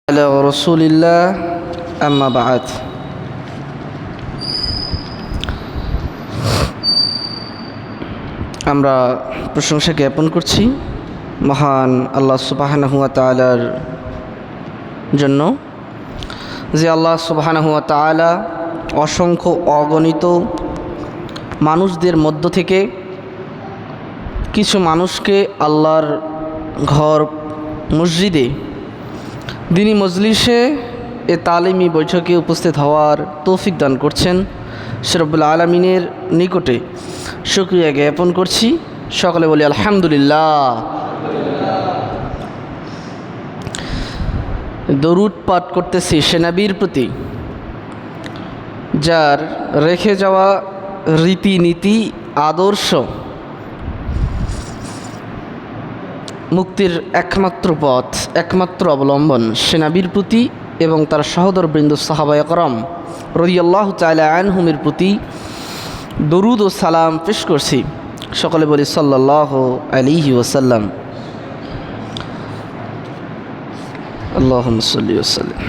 على رسول الله أما بعد আমরা প্রশংসা জ্ঞাপন করছি মহান আল্লাহ সুবহানাহু ওয়া তাআলার জন্য, যে আল্লাহ সুবহানাহু ওয়া তাআলা অসংখ্য অগণিত মানুষদের মধ্য থেকে কিছু মানুষকে আল্লাহর ঘর মসজিদে দিনী মজলিসে তালিমি বৈঠকে উপস্থিত হওয়ার তৌফিক দান করছেন। সে রব্বুল আলামিনের নিকটে শুকরিয়া জ্ঞাপন করছি। সকলে বলি আলহামদুলিল্লাহ। দরুদ পাঠ করতেছি সে নবীর প্রতি, যার রেখে যাওয়া রীতিনীতি আদর্শ মুক্তির একমাত্র পথ, একমাত্র অবলম্বন সে নবীর প্রতি এবং তার সহোদরবৃন্দ সাহাবায়ে কেরাম রাদিয়াল্লাহু তাআলা আনহুমের প্রতি দরুদ ও সালাম পেশ করছি। সকলে বলি সাল্লাল্লাহু আলাইহি ওয়াসাল্লাম। আল্লাহুম্মা সাল্লি ওয়া সাল্লিম।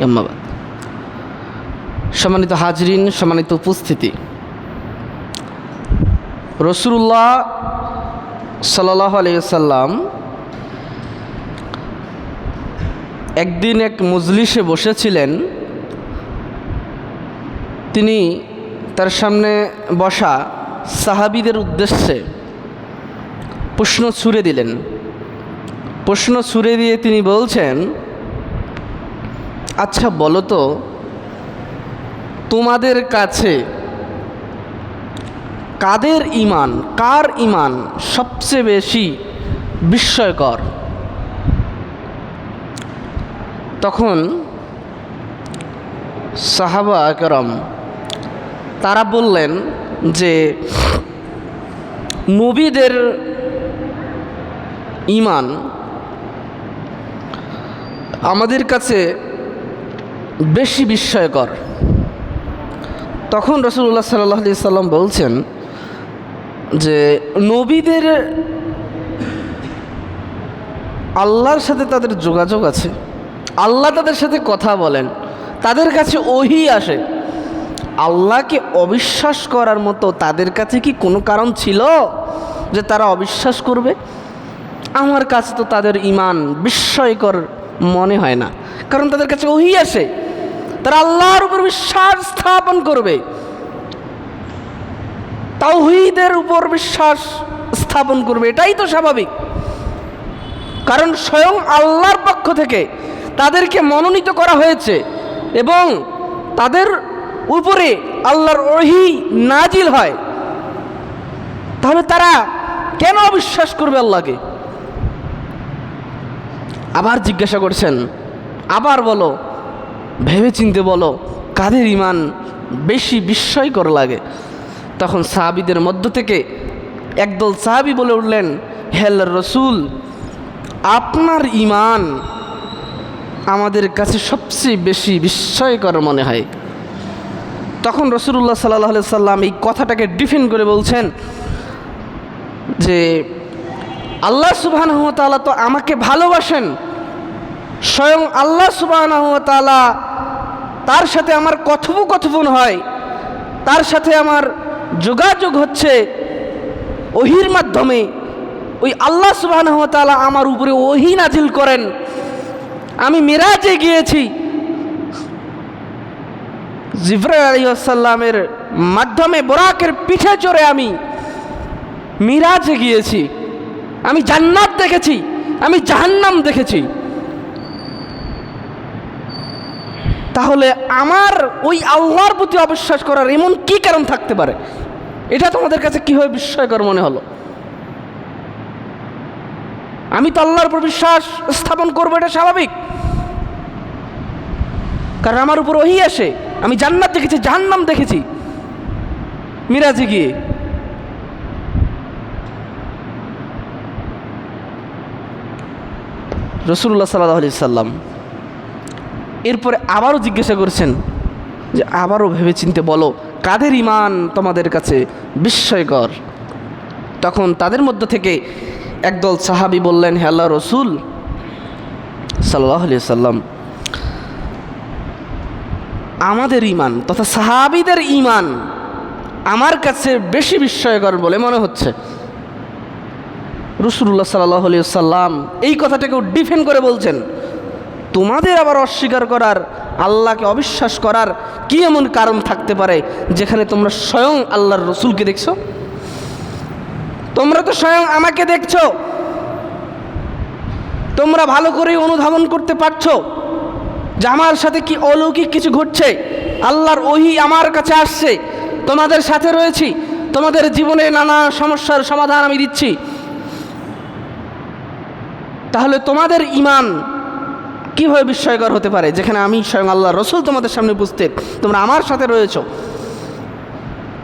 আম্মা বাদ। সম্মানিত হাজরিন, সম্মানিত উপস্থিতি, রাসূলুল্লাহ সাল্লাল্লাহু আলাইহি ওয়াসাল্লাম একদিন এক মজলিসে বসেছিলেন। তিনি তার সামনে বসা সাহাবীদের উদ্দেশ্যে প্রশ্ন ছুড়ে দিলেন। প্রশ্ন ছুড়ে দিয়ে তিনি বলছেন, আচ্ছা বলো তো, তোমাদের কাছে কার ইমান সবচেয়ে বেশি বিস্ময়কর? তখন সাহাবা কেরাম তারা বললেন যে নবীদের ইমান আমাদের কাছে বেশি বিস্ময়কর। তখন রাসূলুল্লাহ সাল্লাল্লাহু আলাইহি সাল্লাম বলছেন যে নবীদের আল্লাহর সাথে তাদের যোগাযোগ আছে, আল্লাহ তাদের সাথে কথা বলেন, তাদের কাছে ওহী আসে। আল্লাহকে অবিশ্বাস করার মতো তাদের কাছে কি কোনো কারণ ছিল যে তারা অবিশ্বাস করবে? আমার কাছে তো তাদের ঈমান বিস্ময়কর মনে হয় না, কারণ তাদের কাছে ওহী আসে, তারা আল্লাহর উপর বিশ্বাস স্থাপন করবে, তাওহীদের উপর বিশ্বাস স্থাপন করবে। এটাই তো স্বাভাবিক, কারণ স্বয়ং আল্লাহর পক্ষ থেকে তাদেরকে মনোনীত করা হয়েছে এবং তাদের উপরে আল্লাহর ওহী নাজিল হয়। তাহলে তারা কেন অবিশ্বাস করবে আল্লাহকে? আবার জিজ্ঞাসা করছেন, আবার বলো, ভেবে চিনতে বলো, কাদের ঈমান বেশি বিস্ময়কর লাগে? তখন সাহাবীদের মধ্য থেকে একদল সাহাবী বলে উঠলেন, হে আল্লাহর রাসূল, আপনার ঈমান আমাদের কাছে সবচেয়ে বেশি বিস্ময়কর মনে হয়। তখন রাসূলুল্লাহ সাল্লাল্লাহু আলাইহি সাল্লাম এই কথাটাকে ডিফেন্ড করে বলছেন যে আল্লাহ সুবহানাহু ওয়া তাআলা তো আমাকে ভালোবাসেন, স্বয়ং আল্লাহ সুবহানাহু ওয়া তাআলা, তার সাথে আমার কথোপকথন হয়, তার সাথে আমার যোগাযোগ হচ্ছে ওহীর মাধ্যমে। ওই আল্লাহ সুবহানাহু ওয়া তাআলা আমার উপরে ওহী নাজিল করেন। আমি মিরাজে গিয়েছি, জিবরাইল আলাইহিস সালামের মাধ্যমে বুরাকের পিঠে চড়ে আমি মিরাজে গিয়েছি, আমি জান্নাত দেখেছি, আমি জাহান্নাম দেখেছি। তাহলে আমার ওই আল্লাহর প্রতি অবিশ্বাস করার এমন কি কারণ থাকতে পারে? এটা তোমাদের কাছে কীভাবে বিস্ময়কর মনে হলো? আমি তো আল্লাহর উপর বিশ্বাস স্থাপন করবো, এটা স্বাভাবিক, কারণ আমার উপর ওহী আসে, আমি জান্নাত দেখেছি, জাহান্নাম দেখেছি মিরাজে গিয়ে। রাসূলুল্লাহ সাল্লাল্লাহু আলাইহি সাল্লাম এরপরে আবারও জিজ্ঞাসা করছেন যে আবারও ভেবে চিনতে বলো, কাদের ঈমান তোমাদের কাছে বিস্ময়কর? তখন তাদের মধ্য থেকে একদল সাহাবী বললেন, হে আল্লাহর রাসূল সাল্লাল্লাহু আলাইহি সাল্লাম, আমাদের ঈমান তথা সাহাবীদের ঈমান আমার কাছে বেশি বিস্ময়কর বলে মনে হচ্ছে। রাসূলুল্লাহ সাল্লাল্লাহু আলাইহি সাল্লাম এই কথাটাকেও ডিফেন্ড করে বলছেন, তোমাদের আবার অস্বীকার করার, আল্লাহকে অবিশ্বাস করার কি এমন কারণ থাকতে পারে যেখানে তোমরা স্বয়ং আল্লাহর রসুলকে দেখছো? তোমরা তো স্বয়ং আমাকে দেখছো, তোমরা ভালো করে অনুধাবন করতে পারছো যে আমার সাথে কি অলৌকিক কিছু ঘটছে। আল্লাহর ওহী আমার কাছে আসছে, তোমাদের সাথে রয়েছি, তোমাদের জীবনে নানা সমস্যার সমাধান আমি দিচ্ছি। তাহলে তোমাদের ঈমান কীভাবে বিস্ময়কর হতে পারে যেখানে আমি স্বয়ং আল্লাহর রসুল তোমাদের সামনে উপস্থিত, তোমরা আমার সাথে রয়েছো,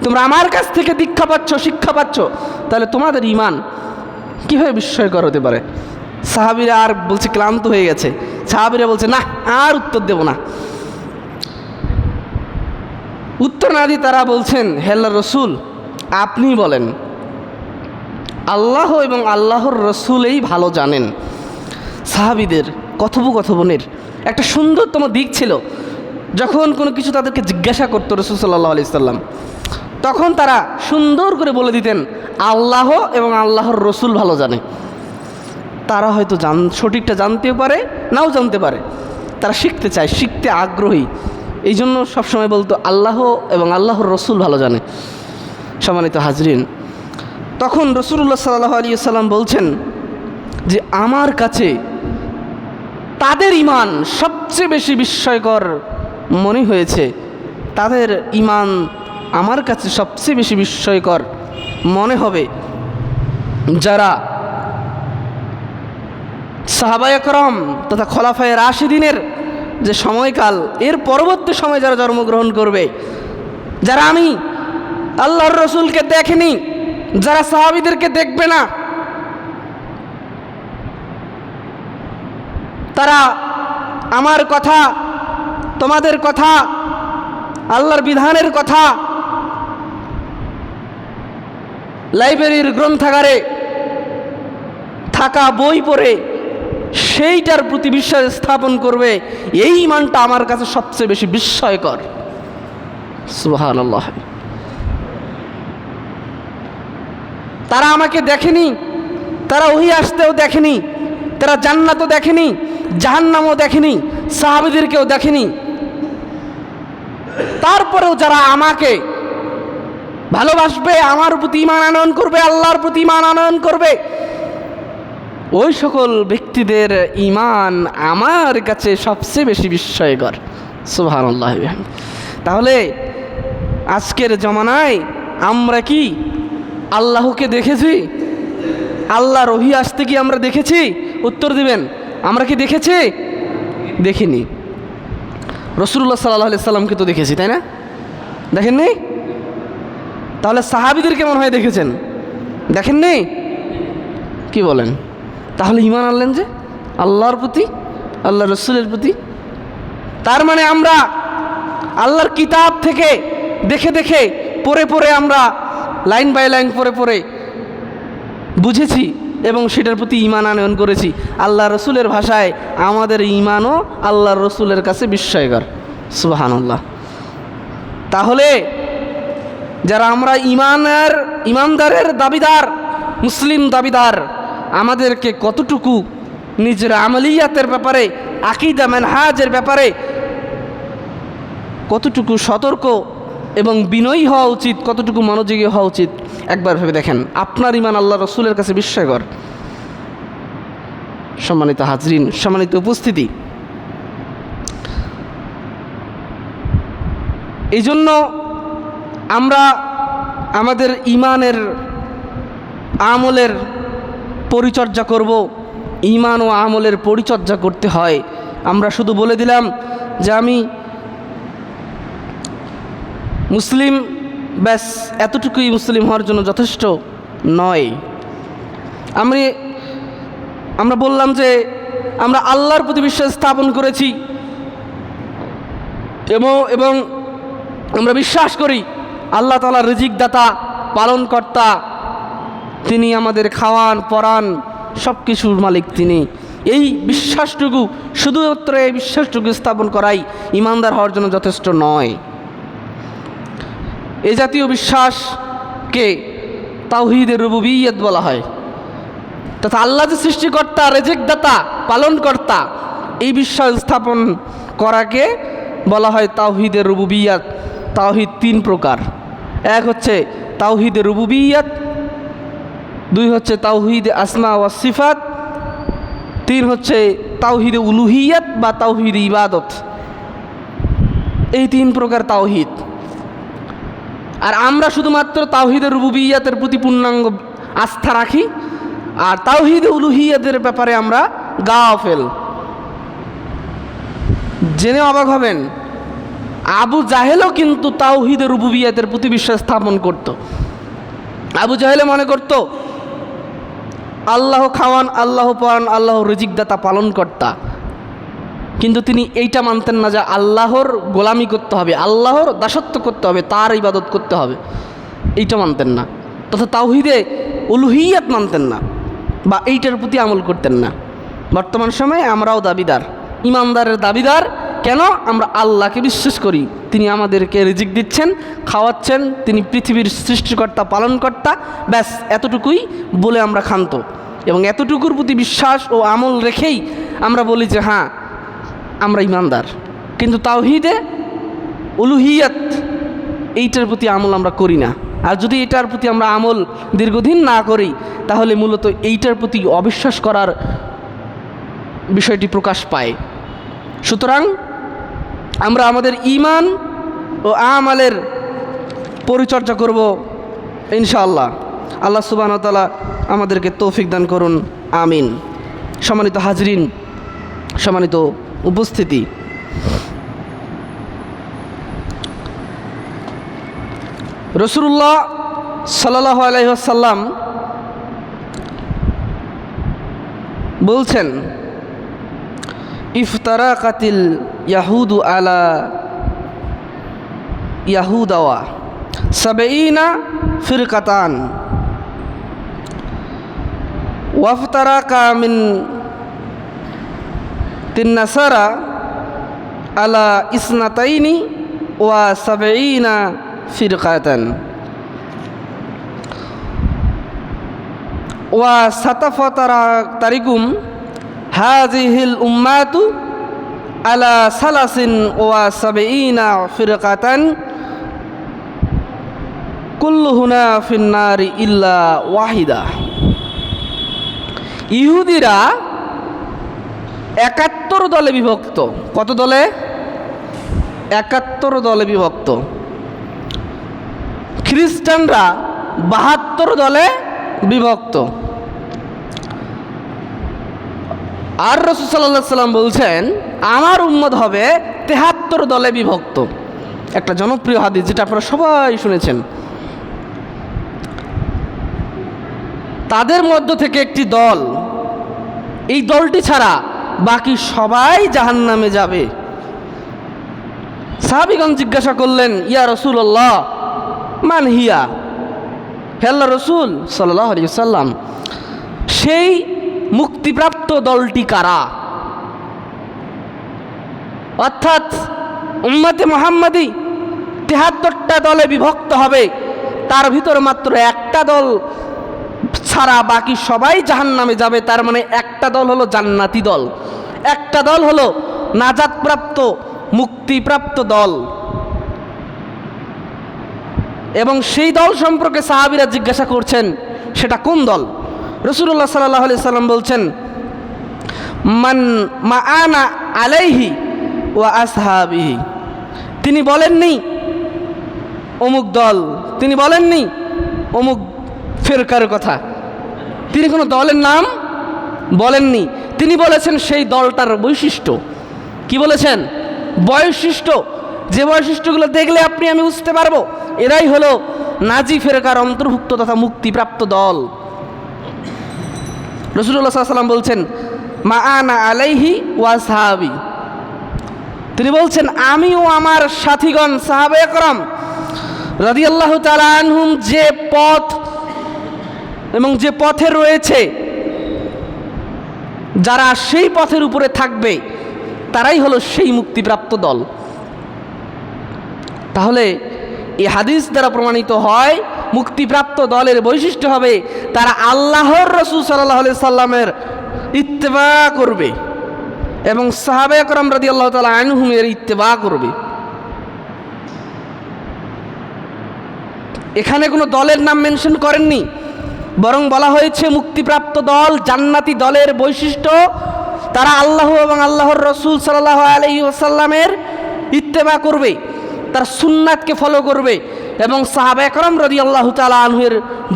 তোমরা আমার কাছ থেকে দীক্ষা পাচ্ছ, শিক্ষা পাচ্ছ, তাহলে তোমাদের ঈমান কীভাবে বিস্ময়কর হতে পারে? সাহাবীরা আর বলছে ক্লান্ত হয়ে গেছে, সাহাবীরা বলছে না আর উত্তর দেব না। উত্তর না দিয়ে তারা বলছেন, হে আল্লাহর রসুল আপনি বলেন, আল্লাহ এবং আল্লাহর রসুলই ভালো জানেন। সাহাবীদের কথোপকথনের একটা সুন্দরতম দিক ছিল, যখন কোনো কিছু তাদেরকে জিজ্ঞাসা করতো রাসূল সাল্লাল্লাহু আলাইহি সাল্লাম, তখন তারা সুন্দর করে বলে দিতেন আল্লাহ এবং আল্লাহর রসুল ভালো জানে। তারা হয়তো সঠিকটা জানতেও পারে, নাও জানতে পারে, তারা শিখতে চায়, শিখতে আগ্রহী, এই জন্য সবসময় বলতো আল্লাহ এবং আল্লাহর রসুল ভালো জানে। সম্মানিত হাজরিন, তখন রাসূলুল্লাহ সাল্লাল্লাহু আলাইহি সাল্লাম বলছেন যে আমার কাছে তাদের ঈমান সবচেয়ে বেশি বিস্ময়কর মনে হয়েছে, তাদের ঈমান আমার কাছে সবচেয়ে বেশি বিস্ময়কর মনে হবে যারা সাহাবায়ে কেরাম তথা খোলাফায়ে রাশিদিনের যে সময়কাল, এর পরবর্তী সময় যারা জন্মগ্রহণ করবে, যারা আমি আল্লাহর রসুলকে দেখেনি, যারা সাহাবীদেরকে দেখবে না, তারা আমার কথা, তোমাদের কথা, আল্লাহর বিধানের কথা লাইব্রেরির গ্রন্থাগারে থাকা বই পড়ে সেইটার প্রতি বিশ্বাস স্থাপন করবে, এই ঈমানটা আমার কাছে সবচেয়ে বেশি বিস্ময়কর। সুবহানাল্লাহ। তারা আমাকে দেখেনি, তারা ওহী আসতেও দেখেনি, তারা জান্নাতও দেখেনি, জাহান্নামও দেখেনি, সাহাবীদেরকেও দেখেনি, তারপরেও যারা আমাকে ভালোবাসবে, আমার প্রতি ঈমান আনয়ন করবে, আল্লাহর প্রতি ঈমান আনয়ন করবে, ওই সকল ব্যক্তিদের ঈমান আমার কাছে সবচেয়ে বেশি বিস্ময়কর। সুবহানাল্লাহ। তাহলে আজকের জমানায় আমরা কি আল্লাহকে দেখেছি? আল্লাহর ওহী আসতে কি আমরা দেখেছি? উত্তর দিবেন, আমরা কি দেখেছি? দেখিনি। রাসূলুল্লাহ সাল্লাল্লাহু আলাইহি সাল্লামকে তো দেখেছি, তাই না? দেখেননি? তাহলে সাহাবীদের কেমন হয় দেখেছেন? দেখেননি? কি বলেন? তাহলে ঈমান আনলেন যে আল্লাহর প্রতি, আল্লাহর রসুলের প্রতি। তার মানে আমরা আল্লাহর কিতাব থেকে দেখে দেখে, পড়ে পড়ে, আমরা লাইন বাই লাইন পড়ে পড়ে বুঝেছি এবং সেটার প্রতি ঈমান আনয়ন করেছি। আল্লাহ রসুলের ভাষায় আমাদের ঈমানও আল্লাহর রসুলের কাছে বিস্ময়কর। সুবহানাল্লাহ। তাহলে যারা আমরা ঈমানদারের দাবিদার, মুসলিম দাবিদার, আমাদেরকে কতটুকু নিজের আমলিয়াতের ব্যাপারে, আকীদা মানহাজের ব্যাপারে কতটুকু সতর্ক এবং বিনয়ী হওয়া উচিত, কতটুকু মনোযোগী হওয়া উচিত, একবার ভেবে দেখেন। আপনার ঈমান আল্লাহ রসুলের কাছে বিস্ময়কর। সম্মানিত হাজরিন, সম্মানিত উপস্থিতি, এই জন্য আমরা আমাদের ঈমানের আমলের পরিচর্যা করব। ঈমান ও আমলের পরিচর্যা করতে হয়। আমরা শুধু বলে দিলাম যে আমি মুসলিম, ব্যাস এতটুকুই মুসলিম হওয়ার জন্য যথেষ্ট নয়। আমরা বললাম যে আমরা আল্লাহর প্রতি বিশ্বাস স্থাপন করেছি এবং আমরা বিশ্বাস করি আল্লাহ তাআলা রিজিক দাতা, পালনকর্তা, তিনি আমাদের খাওয়ান পরান সব কিছুর মালিক তিনি। এই বিশ্বাসটুকু, শুধুমাত্র এই বিশ্বাসটুকু স্থাপন করাই ইমানদার হওয়ার জন্য যথেষ্ট নয়। এই জাতীয় বিশ্বাসকে তাওহীদে রুবুবিয়্যাত বলা হয়। তথা আল্লাহ যে সৃষ্টিকর্তা, রেজেকদাতা, পালনকর্তা, এই বিশ্বাস স্থাপন করাকে বলা হয় তাওহীদে রুবুবিয়্যাত। তাওহীদ তিন প্রকার। এক হচ্ছে তাওহীদে রুবুবিয়্যাত, দুই হচ্ছে তাওহীদে আসমা ওয়া সিফাত, তিন হচ্ছে তাওহীদে উলুহিয়াত বা তাওহীদে ইবাদত। এই তিন প্রকার তাওহীদ। আর আমরা শুধুমাত্র তাওহীদে রুবুবিয়্যাতের প্রতি পূর্ণাঙ্গ আস্থা রাখি, আর তাওহীদে উলুহিয়াতের ব্যাপারে আমরা গাফেল। জেনে অবাক হবেন, আবু জাহেলও কিন্তু তাওহীদে রুবুবিয়্যাতের প্রতি বিশ্বাস স্থাপন করত। আবু জাহেলে মনে করত আল্লাহ খাওয়ান, আল্লাহ পরান, আল্লাহ রিজিকদাতা, পালনকর্তা। কিন্তু তিনি এইটা মানতেন না যে আল্লাহর গোলামি করতে হবে, আল্লাহর দাসত্ব করতে হবে, তার ইবাদত করতে হবে, এইটা মানতেন না। তথা তাওহীদে উলুহিয়াত মানতেন না বা এইটার প্রতি আমল করতেন না। বর্তমান সময়ে আমরাও দাবিদার, ইমানদারের দাবিদার। কেন? আমরা আল্লাহকে বিশ্বাস করি, তিনি আমাদেরকে রিজিক দিচ্ছেন, খাওয়াচ্ছেন, তিনি পৃথিবীর সৃষ্টিকর্তা, পালনকর্তা। ব্যাস এতটুকুই বলে আমরা ক্ষান্ত, এবং এতটুকুর প্রতি বিশ্বাস ও আমল রেখেই আমরা বলি যে হ্যাঁ আমরা ইমানদার। কিন্তু তাওহীদে উলুহিয়াত এইটার প্রতি আমল আমরা করি না। আর যদি এটার প্রতি আমরা আমল দীর্ঘদিন না করি, তাহলে মূলত এইটার প্রতি অবিশ্বাস করার বিষয়টি প্রকাশ পায়। সুতরাং আমরা আমাদের ঈমান ও আমালের পরিচর্যা করব ইনশাআল্লাহ। আল্লাহ সুবহানাহু ওয়া তাআলা আমাদেরকে তৌফিক দান করুন, আমিন। সম্মানিত হাজরিন, সম্মানিত উপস্থিতি, রাসূলুল্লাহ সাল্লাল্লাহু আলাইহি ওয়াসাল্লাম বলছেন, ইফতারাকাতিল ইয়াহুদু আলা ইয়াহুদাওয়া সাবঈনা ফিরকাতান ওয়াফতারাকা মিন তিন্নাসারা আলা ইসনাতাইনি ওয়া সাবঈনা ফিরকাতান ওয়া সাতাফতারাকুম হাযিহিল উম্মাতু আলা সালাসিন ওয়া সাবঈনা ফিরকাতান কুল্লুহুনা ফিন্নারি ইল্লা ওয়াহিদা। ইহুদিরা ৭১ দলে বিভক্ত। কত দলে? ৭১ দলে বিভক্ত। খ্রিস্টানরা ৭২ দলে বিভক্ত। আর রাসূল সাল্লাল্লাহু আলাইহি সাল্লাম বলছেন আমার উম্মত হবে ৭৩ দলে বিভক্ত। একটা জনপ্রিয় হাদিস যেটা আপনারা সবাই শুনেছেন। তাদের মধ্য থেকে একটি দল, এই দলটি ছাড়া বাকি সবাই জাহান্নামে যাবে। সাহাবীগণ জিজ্ঞাসা করলেন, ইয়া রাসূলুল্লাহ মান হিয়া? হে আল্লাহর রাসূল সাল্লাল্লাহু আলাইহি ওয়াসাল্লাম, সেই মুক্তিপ্রাপ্ত দলটি কারা? অর্থাৎ উম্মতে মুহাম্মাদি ৭৩টা দলে বিভক্ত হবে, তার ভিতর মাত্র একটা দল ছাড়া বাকি সবাই জাহান্নামে যাবে। তার মানে একটা দল হলো জান্নাতি দল, একটা দল হলো নাজাতপ্রাপ্ত, মুক্তিপ্রাপ্ত দল। এবং সেই দল সম্পর্কে সাহাবীরা জিজ্ঞাসা করছেন সেটা কোন দল? রাসূলুল্লাহ সাল্লাল্লাহু আলাইহি সাল্লাম বলছেন, মান মাআনা আলাইহি ওয়া আসহাবিহি। তিনি বলেননি অমুক দল, তিনি বলেননি অমুক ফিরকার কথা, তিনি কোনো দলের নাম বলেননি। তিনি বলেছেন সেই দলটার বৈশিষ্ট্য। কি বলেছেন? বৈশিষ্ট্য। যে বৈশিষ্ট্যগুলো দেখলে আপনি আমি বুঝতে পারবো এরাই হলো নাজি ফিরকার অন্তর্ভুক্ত তথা মুক্তিপ্রাপ্ত দল। রাসূলুল্লাহ সাল্লাল্লাহু আলাইহি ওয়াসাল্লাম বলছেন মা আনা আলাইহি ওয়া সাহাবী। তিনি বলছেন আমি ও আমার সাথীগণ সাহাবায়ে কেরাম রাদিয়াল্লাহু তাআলা আনহুম যে পথ এবং যে পথে রয়েছে, যারা সেই পথের উপরে থাকবে তারাই হলো সেই মুক্তিপ্রাপ্ত দল। তাহলে এই হাদিস দ্বারা প্রমাণিত হয় মুক্তিপ্রাপ্ত দলের বৈশিষ্ট্য হবে তারা আল্লাহর রাসূল সাল্লাল্লাহু আলাইহি সাল্লামের ইত্তেবা করবে এবং সাহাবায়ে কেরাম রাদিয়াল্লাহু তাআলা আনহুমের ইত্তেবা করবে। এখানে কোনো দলের নাম মেনশন করেননি, বরং বলা হয়েছে মুক্তিপ্রাপ্ত দল, জান্নাতি দলের বৈশিষ্ট্য তারা আল্লাহ এবং আল্লাহর রাসূল সাল্লাল্লাহু আলাইহি ওয়াসাল্লামের ইত্তেবা করবে, তার সুন্নাতকে ফলো করবে এবং সাহাবায়ে কেরাম রাদিয়াল্লাহু তাআলা আনহুর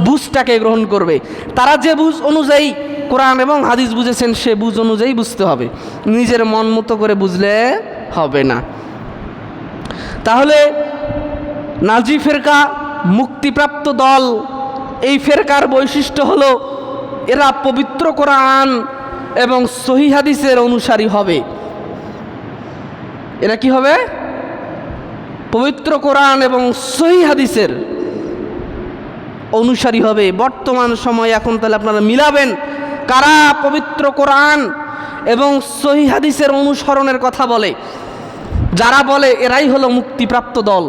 বুঝটাকে গ্রহণ করবে। তারা যে বুঝ অনুযায়ী কোরআন এবং হাদিস বুঝেছেন সে বুঝ অনুযায়ী বুঝতে হবে, নিজের মন মতো করে বুঝলে হবে না। তাহলে নাজি ফেরকা মুক্তিপ্রাপ্ত দল, এই ফেরকার বৈশিষ্ট্য হলো এরা পবিত্র কোরআন এবং সহিহ হাদিসের অনুসারী হবে। এরা কি হবে? পবিত্র কোরআন এবং সহিহ হাদিসের অনুসারী হবে। বর্তমান সময়ে এখন তাহলে আপনারা মিলাবেন কারা পবিত্র কোরআন এবং সহিহ হাদিসের অনুসরণের কথা বলে। যারা বলে এরাই হলো মুক্তিপ্রাপ্ত দল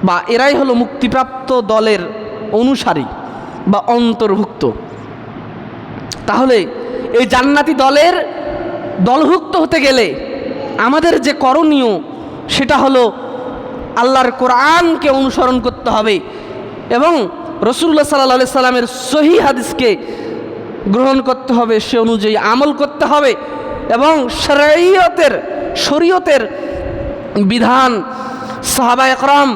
বা এরাই হলো মুক্তিপ্রাপ্ত দলের অনুসারী বা অন্তর্ভুক্ত। তাহলে এই জান্নাতি দলের দলভুক্ত হতে গেলে আমাদের যে করণীয় সেটা হলো আল্লাহর কোরআনকে অনুসরণ করতে হবে এবং রাসূলুল্লাহ সাল্লাল্লাহু আলাইহি সাল্লামের সহিহ হাদিসকে গ্রহণ করতে হবে, সে অনুযায়ী আমল করতে হবে এবং শরীয়তের বিধান সাহাবায়ে কেরাম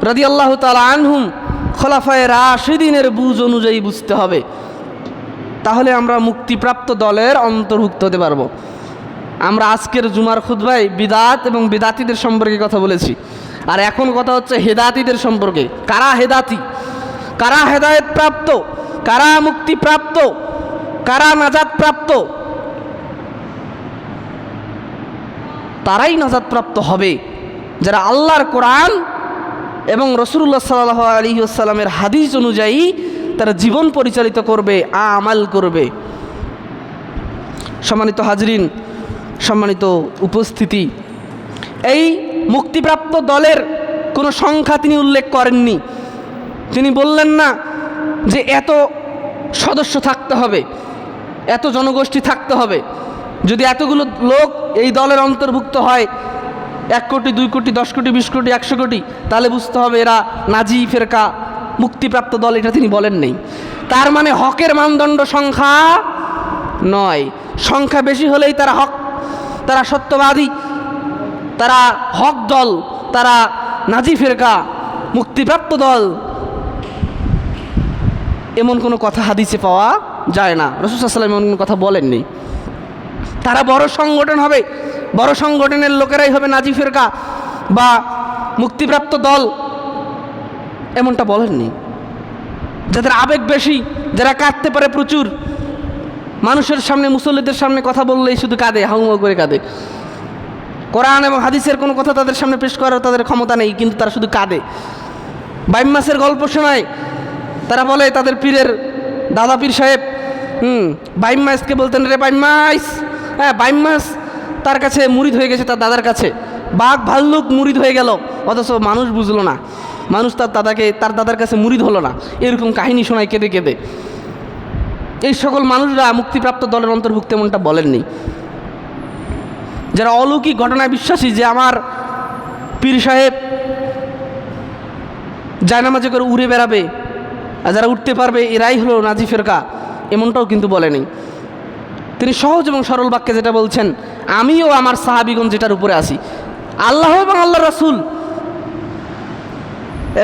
রাদিয়াল্লাহু তাআলা আনহুম খোলাফায়ে রাশিদিনের বুঝ অনুযায়ী বুঝতে হবে। তাহলে আমরা মুক্তিপ্রাপ্ত দলের অন্তর্ভুক্ত হতে পারবো। আমরা আজকের জুমার খুতবায় বিদাত এবং বিদাতিদের সম্পর্কে কথা বলেছি, আর এখন কথা হচ্ছে হেদাতিদের সম্পর্কে। কারা হেদাতি, কারা হেদায়েত প্রাপ্ত, কারা মুক্তিপ্রাপ্ত, কারা নাজাত প্রাপ্ত? তারাই নাজাত প্রাপ্ত হবে যারা আল্লাহর কোরআন এবং রাসূলুল্লাহ সাল্লাল্লাহু আলাইহি ওয়াসাল্লামের হাদিস অনুযায়ী তারা জীবন পরিচালিত করবে, আমাল করবে। সম্মানিত হাজরিন, সম্মানিত উপস্থিতি, এই মুক্তিপ্রাপ্ত দলের কোনো সংখ্যা তিনি উল্লেখ করেননি। তিনি বললেন না যে এত সদস্য থাকতে হবে, এত জনগোষ্ঠী থাকতে হবে। যদি এতগুলো লোক এই দলের অন্তর্ভুক্ত হয়, 1 কোটি 2 কোটি 10 কোটি 20 কোটি 100 কোটি, তাহলে বুঝতে হবে এরা নাজি ফেরকা মুক্তিপ্রাপ্ত দল, এটা তিনি বলেন নেই। তার মানে হকের মানদণ্ড সংখ্যা নয়, সংখ্যা বেশি হলেই তারা হক, তারা সত্যবাদী, তারা হক দল, তারা নাজি ফেরকা মুক্তিপ্রাপ্ত দল, এমন কোনো কথা হাদিসে পাওয়া যায় না। রাসূল সাল্লাল্লাহু আলাইহি ওয়াসাল্লাম এমন কোনো কথা বলেননি। তারা বড় সংগঠন হবে, বড় সংগঠনের লোকেরাই হবে নাজি ফেরকা বা মুক্তিপ্রাপ্ত দল, এমনটা বলেননি। যাদের আবেগ বেশি, যারা কাঁদতে পারে প্রচুর, মানুষের সামনে মুসল্লিদের সামনে কথা বললেই শুধু কাঁদে, হাউমাউ করে কাঁদে। কোরআন এবং হাদিসের কোনো কথা তাদের সামনে পেশ করার তাদের ক্ষমতা নেই, কিন্তু তারা শুধু কাঁদে। বাইম্মাসের গল্প শোনায়, তারা বলে তাদের পীরের দাদা পীর সাহেব বাইম্মাসকে বলতেন, রে বাইম্মাস, হ্যাঁ বাইম্মাস তার কাছে মুরিদ হয়ে গেছে, তার দাদার কাছে বাঘ ভাল্লুক মুরিদ হয়ে গেল, অথচ মানুষ বুঝলো না, মানুষ তার দাদার কাছে মুরিদ হলো না। এরকম কাহিনী শোনায় কেঁদে কেঁদে। এই সকল মানুষরা মুক্তিপ্রাপ্ত দলের অন্তর্ভুক্ত এমনটা বলেননি। যারা অলৌকিক ঘটনায় বিশ্বাসী, যে আমার পীর সাহেব জায়নামাজে করে উড়ে বেড়াবে, আর যারা উঠতে পারবে এরাই হলো নাজি ফেরকা, এমনটাও কিন্তু বলেনি। তিনি সহজ এবং সরল বাক্যে যেটা বলছেন, আমিও আমার সাহাবীগণ যেটার উপরে আছি, আল্লাহ এবং আল্লাহ রাসূল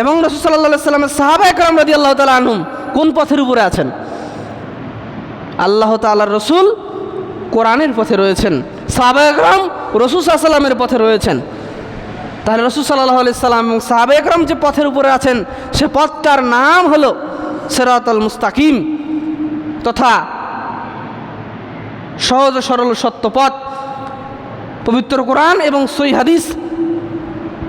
এবং রাসূল সাল্লাল্লাহু আলাইহি সাল্লামের সাহাবায়ে কেরাম রাদিয়াল্লাহু তাআলা আনহুম কোন পথের উপরে আছেন? আল্লাহ তাআলার রাসূল কোরআনের পথে রয়েছেন, সাহাবায়ে কেরাম রাসূল সাল্লাল্লাহু আলাইহি সাল্লামের পথে রয়েছেন। তাহলে রাসূল সাল্লাল্লাহু আলাইহি সাল্লাম এবং সাহাবায়ে কেরাম যে পথের উপরে আছেন সে পথটার নাম হলো সিরাতাল মুস্তাকিম, তথা সহজ সরল সত্য পথ। পবিত্র কোরআন এবং সহিহ হাদিস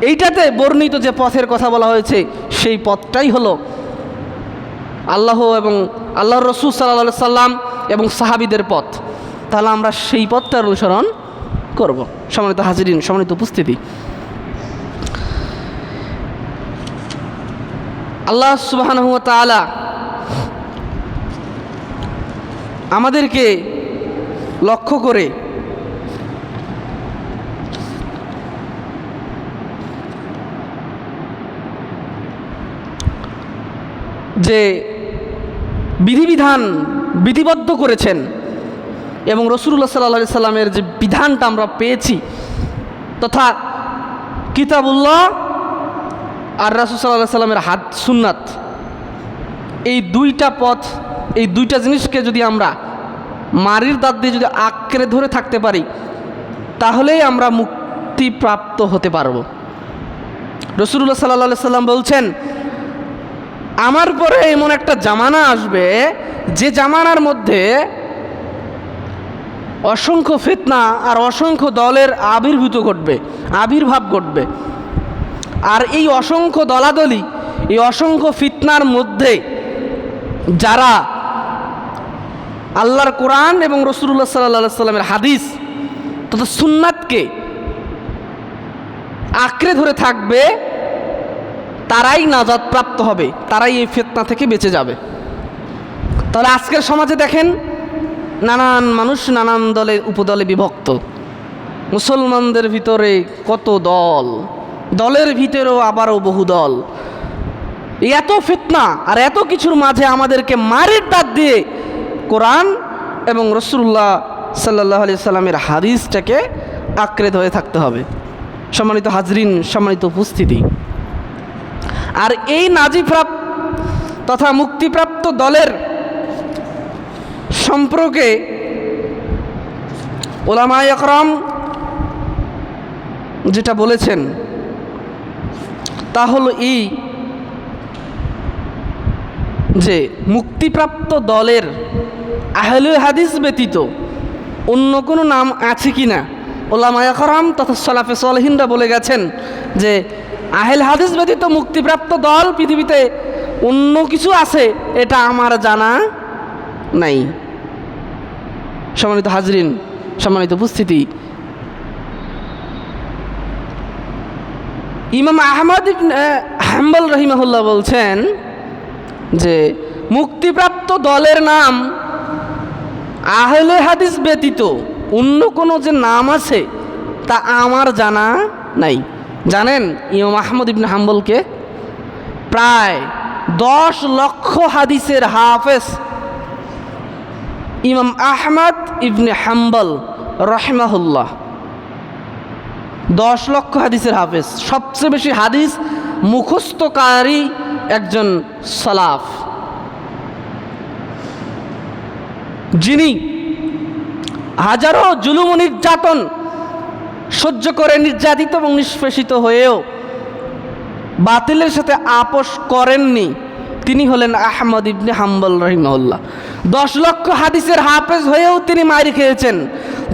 এইটাতে বর্ণিত যে পথের কথা বলা হয়েছে সেই পথটাই হলো আল্লাহ এবং আল্লাহর রসুল সাল্লাল্লাহু সাল্লাম এবং সাহাবীদের পথ, তাহলে আমরা সেই পথটার অনুসরণ করব। সম্মানিত হাজিরিন, সম্মানিত উপস্থিতি, আল্লাহ সুবহানাহু ওয়া তাআলা আমাদেরকে লক্ষ্য করে যে বিধিবিধান বিধিবদ্ধ করেছেন এবং রাসূলুল্লাহ সাল্লাল্লাহু আলাইহি সাল্লামের যে বিধানটা আমরা পেয়েছি, তথা কিতাবুল্লাহ আর রাসূল সাল্লাল্লাহু আলাইহি সাল্লামের সুন্নাত, এই দুইটা পথ, এই দুইটা জিনিসকে যদি আমরা মারির দাঁত দিয়ে যদি আঁকড়ে ধরে থাকতে পারি, তাহলেই আমরা মুক্তিপ্রাপ্ত হতে পারব। রাসূলুল্লাহ সাল্লাল্লাহু আলাইহি সাল্লাম বলছেন, আমার পরে এমন একটা জামানা আসবে যে জামানার মধ্যে অসংখ্য ফিতনা আর অসংখ্য দলের আবির্ভাব ঘটবে। আর এই অসংখ্য দলাদলি, এই অসংখ্য ফিতনার মধ্যে যারা আল্লাহর কোরআন এবং রাসূলুল্লাহ সাল্লাল্লাহু আলাইহি সাল্লামের হাদিস তথা সুন্নাতকে আঁকড়ে ধরে থাকবে, তারাই নাজাত প্রাপ্ত হবে, তারাই এই ফিতনা থেকে বেঁচে যাবে। তাহলে আজকের সমাজে দেখেন, নানান মানুষ নানান দলে উপদলে বিভক্ত। মুসলমানদের ভিতরে কত দল, দলের ভিতরেও আবারও বহু দল। এত ফিতনা আর এত কিছুর মাঝে আমাদেরকে মারের দাঁত দিয়ে কোরআন এবং রাসূলুল্লাহ সাল্লাল্লাহু আলাইহি সাল্লামের হাদিসটাকে আঁকড়ে ধরে থাকতে হবে। সম্মানিত হাজরিন, সম্মানিত উপস্থিতি, আর এই নাজিপ্রাপ্ত তথা মুক্তিপ্রাপ্ত দলের সম্পর্কে উলামায়ে একরাম যেটা বলেছেন তা হলো এই যে মুক্তিপ্রাপ্ত দলের আহলে হাদিস ব্যতীত অন্য কোনো নাম আছে কি না। উলামায়ে কেরাম তথা সালাফে সালেহিনরা বলে গেছেন যে আহলে হাদিস ব্যতীত মুক্তিপ্রাপ্ত দল পৃথিবীতে অন্য কিছু আছে, এটা আমার জানা নাই। সম্মানিত হাজরিন, সম্মানিত উপস্থিতি, ইমাম আহমদ ইবনে হাম্বল রাহিমাহুল্লাহ বলছেন যে মুক্তিপ্রাপ্ত দলের নাম আহলে হাদিস ব্যতীত অন্য কোনো যে নাম আছে তা আমার জানা নাই। জানেন ইমাম আহমদ ইবনে হাম্বলকে? প্রায় 10 লক্ষ হাদিসের হাফেজ ইমাম আহমদ ইবনে হাম্বল রাহিমাহুল্লাহ, 10 লক্ষ হাদিসের হাফেজ, সবচেয়ে বেশি হাদিস মুখস্থকারী একজন সালাফ, যিনি হাজারো জুলুম নির্যাতন সহ্য করে নির্যাতিত এবং নিষ্পেষিত হয়েও বাতিলের সাথে আপোষ করেননি। তিনি হলেন আহমদ ইবনে হাম্বল রাহিমাহুল্লাহ। 10 লক্ষ হাদিসের হাফেজ হয়েও তিনি মার খেয়েছেন,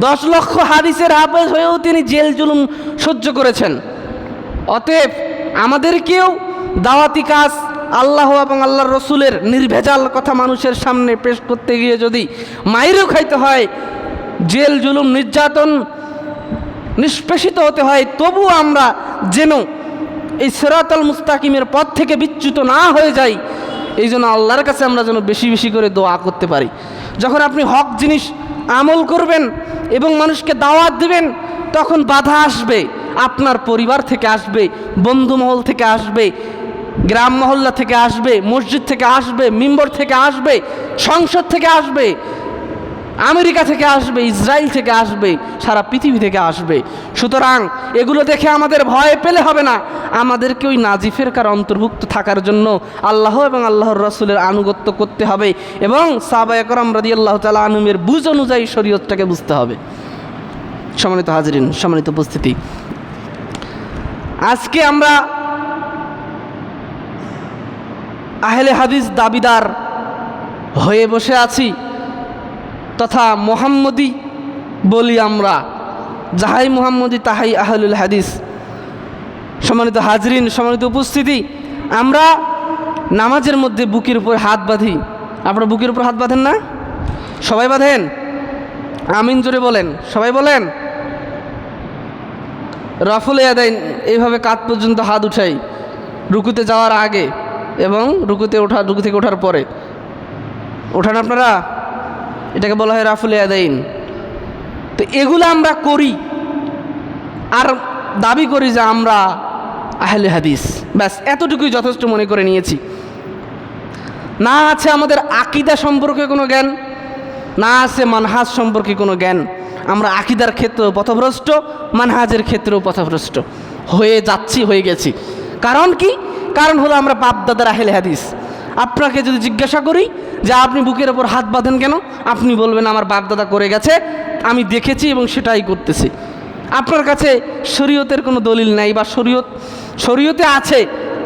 10 লক্ষ হাদিসের হাফেজ হয়েও তিনি জেল জুলুম সহ্য করেছেন। অতএব আমাদেরকেও দাওয়াতি কাজ, আল্লাহ এবং আল্লাহর রসুলের নির্ভেজাল কথা মানুষের সামনে পেশ করতে গিয়ে যদি মাইরও খাইতে হয়, জেল জুলুম নির্যাতন নিষ্পেষিত হতে হয়, তবু আমরা যেন এই সিরাতাল মুস্তাকিমের পথ থেকে বিচ্যুত না হয়ে যাই, এই জন্য আল্লাহর কাছে আমরা যেন বেশি বেশি করে দোয়া করতে পারি। যখন আপনি হক জিনিস আমল করবেন এবং মানুষকে দাওয়াত দিবেন, তখন বাধা আসবে, আপনার পরিবার থেকে আসবে, বন্ধু মহল থেকে আসবে, গ্রাম মহল্লা থেকে আসবে, মসজিদ থেকে আসবে, মিম্বর থেকে আসবে, সংসদ থেকে আসবে, আমেরিকা থেকে আসবে, ইসরায়েল থেকে আসবে, সারা পৃথিবী থেকে আসবে। সুতরাং এগুলো দেখে আমাদের ভয় পেলে হবে না, আমাদেরকে ওই নাজিফের কার অন্তর্ভুক্ত থাকার জন্য আল্লাহ এবং আল্লাহর রাসূলের আনুগত্য করতে হবে এবং সাহাবায়ে কেরাম রাদিয়াল্লাহু তাআলা আনহুমের বুঝ অনুযায়ী শরীয়তটাকে বুঝতে হবে। সম্মানিত হাজিরিন, সম্মানিত উপস্থিতি, আজকে আমরা আহলে হাদিস দাবিদার হয়ে বসে আছি, তথা মুহাম্মদী বলি আমরা, যাহাই মুহাম্মদী তাহাই আহলুল হাদিস। সম্মানিত হাজরিন, সম্মানিত উপস্থিতি, আমরা নামাজের মধ্যে বুকের উপর হাত বাঁধি, আপনারা বুকের উপর হাত বাঁধেন না? সবাই বাঁধেন? আমিন জোরে বলেন, সবাই বলেন। রাফুল ইয়াদাইন, এইভাবে কাঁধ পর্যন্ত হাত উঠাই রুকুতে যাওয়ার আগে এবং রুকু থেকে ওঠার পরে। ওঠান আপনারা? এটাকে বলা হয় রাফুল ইয়াদাইন। তো এগুলো আমরা করি আর দাবি করি যে আমরা আহলে হাদিস, ব্যাস এতটুকুই যথেষ্ট মনে করে নিয়েছি। না আছে আমাদের আকীদা সম্পর্কে কোনো জ্ঞান, না আছে মানহাজ সম্পর্কে কোনো জ্ঞান। আমরা আকীদার ক্ষেত্রেও পথভ্রষ্ট, মানহাজের ক্ষেত্রেও পথভ্রষ্ট হয়ে গেছি। কারণ কি? কারণ হলো আমরা বাপদাদার আহলে হাদিস। আপনাকে যদি জিজ্ঞাসা করি যে আপনি বুকের ওপর হাত বাঁধেন কেন, আপনি বলবেন আমার বাপদাদা করে গেছে, আমি দেখেছি এবং সেটাই করতেছি। আপনার কাছে শরীয়তের কোনো দলিল নাই, বা শরীয়তে আছে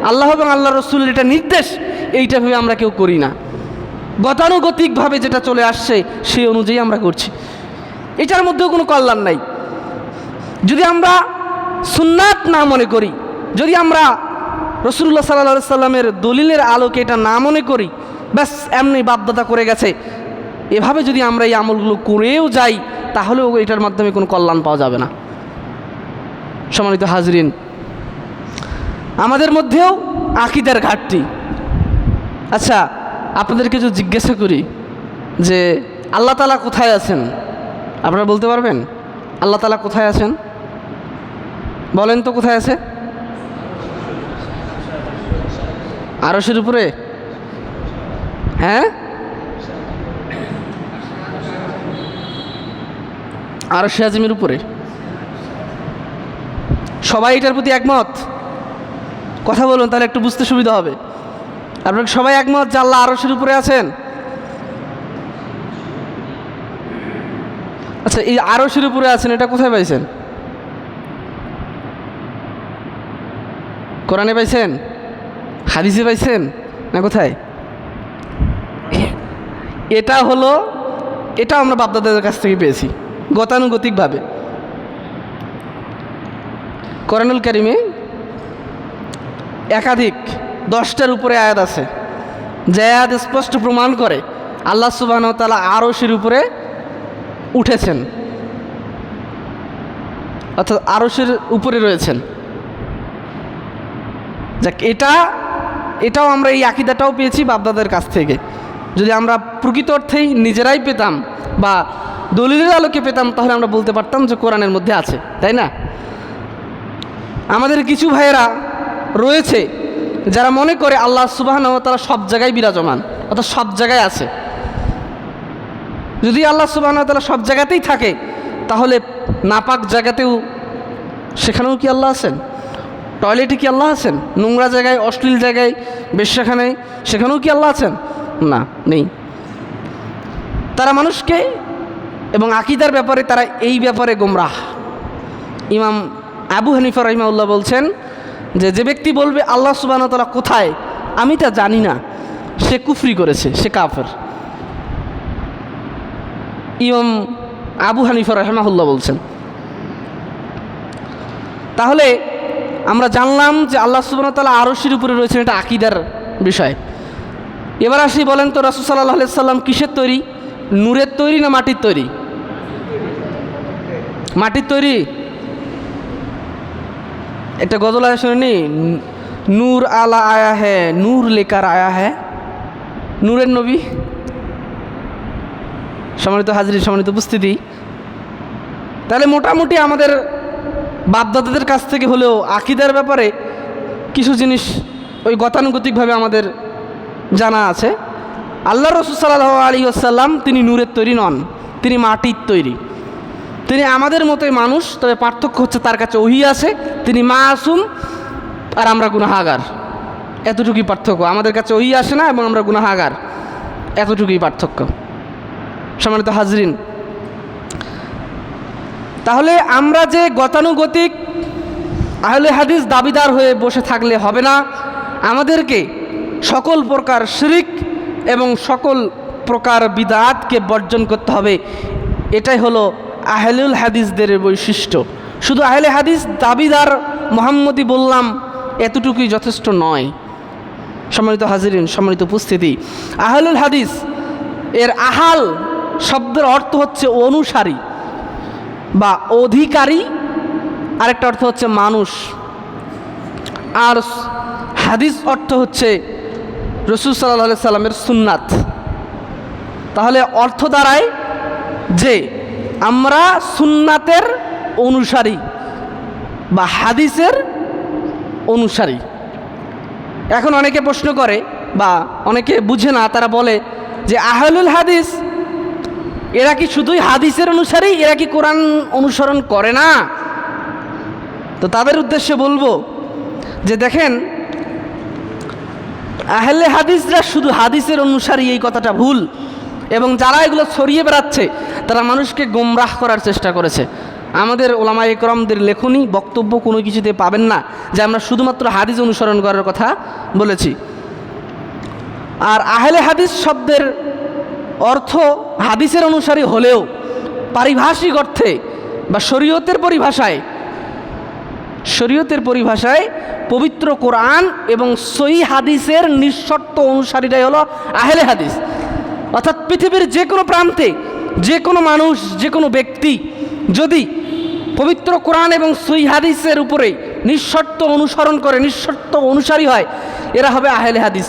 আল্লাহ এবং আল্লাহ রসুলের এটা নির্দেশ, এইটা ভেবে আমরা কেউ করি না। গতানুগতিকভাবে যেটা চলে আসছে সেই অনুযায়ী আমরা করছি। এটার মধ্যেও কোনো কল্যাণ নাই। যদি আমরা সুন্নাত না মনে করি, যদি আমরা রাসূলুল্লাহ সাল্লাল্লাহু আলাইহি সাল্লামের দলিলের আলোকে এটা না মনে করি, ব্যাস এমনি বাপদাদা করে গেছে, এভাবে যদি আমরা এই আমলগুলো করেও যাই, তাহলেও এটার মাধ্যমে কোনো কল্যাণ পাওয়া যাবে না। সম্মানিত হাজরিন, আমাদের মধ্যেও আকীদার ঘাটতি। আচ্ছা, আপনাদেরকে যদি জিজ্ঞাসা করি যে আল্লাহ তাআলা কোথায় আছেন, আপনারা বলতে পারবেন আল্লাহ তাআলা কোথায় আছেন? বলেন তো কোথায় আছে? আরশের উপরে? হ্যাঁ, আরশে আজিমের উপরে। সবাই এটার প্রতি একমত? কথা বলুন, তাহলে একটু বুঝতে সুবিধা হবে। আপনারা সবাই একমত যে আল্লাহ আরশের উপরে আছেন? আচ্ছা, এই আরশের উপরে আছেন এটা কোথায় পাইছেন? কোরআনে পাইছেন? হাদিসে পাইছেন? না কোথায়? এটা আমরা বাপদাদাদের কাছ থেকে পেয়েছি গতানুগতিকভাবে। কোরআনুল কারীমে একাধিক 10টার উপরে আয়াত আছে, যে আয়াত স্পষ্ট প্রমাণ করে আল্লাহ সুবহানাহু ওয়া তাআলা আরশের উপরে উঠেছেন, অর্থাৎ আরশের উপরে রয়েছেন। যাক, এটাও আমরা এই আকীদাটাও পেয়েছি বাপদাদাদের কাছ থেকে। যদি আমরা প্রকৃত অর্থেই নিজেরাই পেতাম বা দলিলের আলোকে পেতাম, তাহলে আমরা বলতে পারতাম যে কোরআনের মধ্যে আছে, তাই না? আমাদের কিছু ভাইয়েরা রয়েছে যারা মনে করে আল্লাহ সুবহানাহু ওয়া তাআলা সব জায়গায় বিরাজমান, অর্থাৎ সব জায়গায় আছে। যদি আল্লাহ সুবহানাহু ওয়া তাআলা সব জায়গাতেই থাকে, তাহলে নাপাক জায়গাতেও সেখানেও কি আল্লাহ আছেন? টয়লেটে কি আল্লাহ আছেন? নোংরা জায়গায়, অশ্লীল জায়গায়, বেশ্যাখানায়, সেখানেও কি আল্লাহ আছেন? না, নেই। তারা মানুষকে এবং আকীদার ব্যাপারে তারা এই ব্যাপারে গোমরাহ। ইমাম আবু হানিফা রাহিমাহুল্লাহ বলছেন যে ব্যক্তি বলবে আল্লাহ সুবহানাহু ওয়া তাআলা কোথায়, আমি তা জানি না, সে কুফরি করেছে, সে কাফের। ইমাম আবু হানিফা রাহিমাহুল্লাহ বলছেন। তাহলে আমরা জানলাম যে আল্লাহ সুবহানাহু ওয়া তাআলা আরশের উপরে রয়েছেন, এটা আকীদার বিষয়। এবার আসি, বলেন তো রাসূল সাল্লাল্লাহু আলাইহি সাল্লাম কিসের তৈরি? নূরের তৈরি না মাটির তৈরি? মাটির তৈরি। একটা গজল আয়া শুনেনি? নূর আলা আয়া হ্যায়, নূর লেকার আয়া হ্যায়। নূরের নবী। সম্মানিত হাজরিন, সম্মানিত উপস্থিতি, তাহলে মোটামুটি আমাদের বাপদাদাদের কাছ থেকে হলেও আকীদার ব্যাপারে কিছু জিনিস ওই গতানুগতিকভাবে আমাদের জানা আছে। আল্লাহ রাসূল সাল্লাল্লাহু আলাইহি ওয়াসাল্লাম তিনি নূরের তৈরি নন, তিনি মাটির তৈরি। তিনি আমাদের মতোই মানুষ, তবে পার্থক্য হচ্ছে তার কাছে ওহী আছে, তিনি মাসুম আর আমরা গুনাহগার। এতটুকুই পার্থক্য। আমাদের কাছে ওহী আসে না এবং আমরা গুনাহগার, এতটুকুই পার্থক্য। সম্মানিত হাজরিন, তাহলে আমরা যে গতানুগতিক আহলে হাদিস দাবিদার হয়ে বসে থাকলে হবে না, আমাদেরকে সকল প্রকার শিরক এবং সকল প্রকার বিদআতকে বর্জন করতে হবে। এটাই হলো আহলুল হাদিসদের বৈশিষ্ট্য। শুধু আহলে হাদিস দাবিদার মুহাম্মদী বললাম এতটুকুই যথেষ্ট নয়। সম্মানিত হাজিরিন, সম্মানিত উপস্থিতি, আহলুল হাদিস এর আহাল শব্দের অর্থ হচ্ছে অনুসারী বা অধিকারী, আরেকটা অর্থ হচ্ছে মানুষ। আর হাদিস অর্থ হচ্ছে রাসূল সাল্লাল্লাহু আলাইহি সাল্লামের সুন্নাত। তাহলে অর্থ দাঁড়ায় যে আমরা সুন্নাতের অনুসারী বা হাদিসের অনুসারী। এখন অনেকে প্রশ্ন করে বা অনেকে বুঝে না, তারা বলে যে আহলুল হাদিস এরা কি শুধুই হাদিসের অনুসারী, এরা কি কোরআন অনুসরণ করে না? তো তাদের উদ্দেশ্যে বলবো যে দেখেন, আহলে হাদিসরা শুধু হাদিসের অনুসারী এই কথাটা ভুল, এবং যারা এগুলো ছড়িয়ে বেড়াচ্ছে তারা মানুষকে গোমরাহ করার চেষ্টা করেছে। আমাদের ওলামায়ে কেরামদের লেখনী বক্তব্য কোনো কিছুতে পাবেন না যে আমরা শুধুমাত্র হাদিস অনুসরণ করার কথা বলেছি। আর আহলে হাদিস শব্দের অর্থ হাদিসের অনুসারী হলেও পারিভাষিক অর্থে বা শরীয়তের পরিভাষায় পবিত্র কোরআন এবং সহিহ হাদিসের নিঃশর্ত অনুসারীরাই হলো আহলে হাদিস। অর্থাৎ পৃথিবীর যে কোনো প্রান্তে যে কোনো মানুষ, যে কোনো ব্যক্তি যদি পবিত্র কোরআন এবং সহিহ হাদিসের উপরে নিঃশর্ত অনুসরণ করে, নিঃশর্ত অনুসারী হয়, এরা হবে আহলে হাদিস।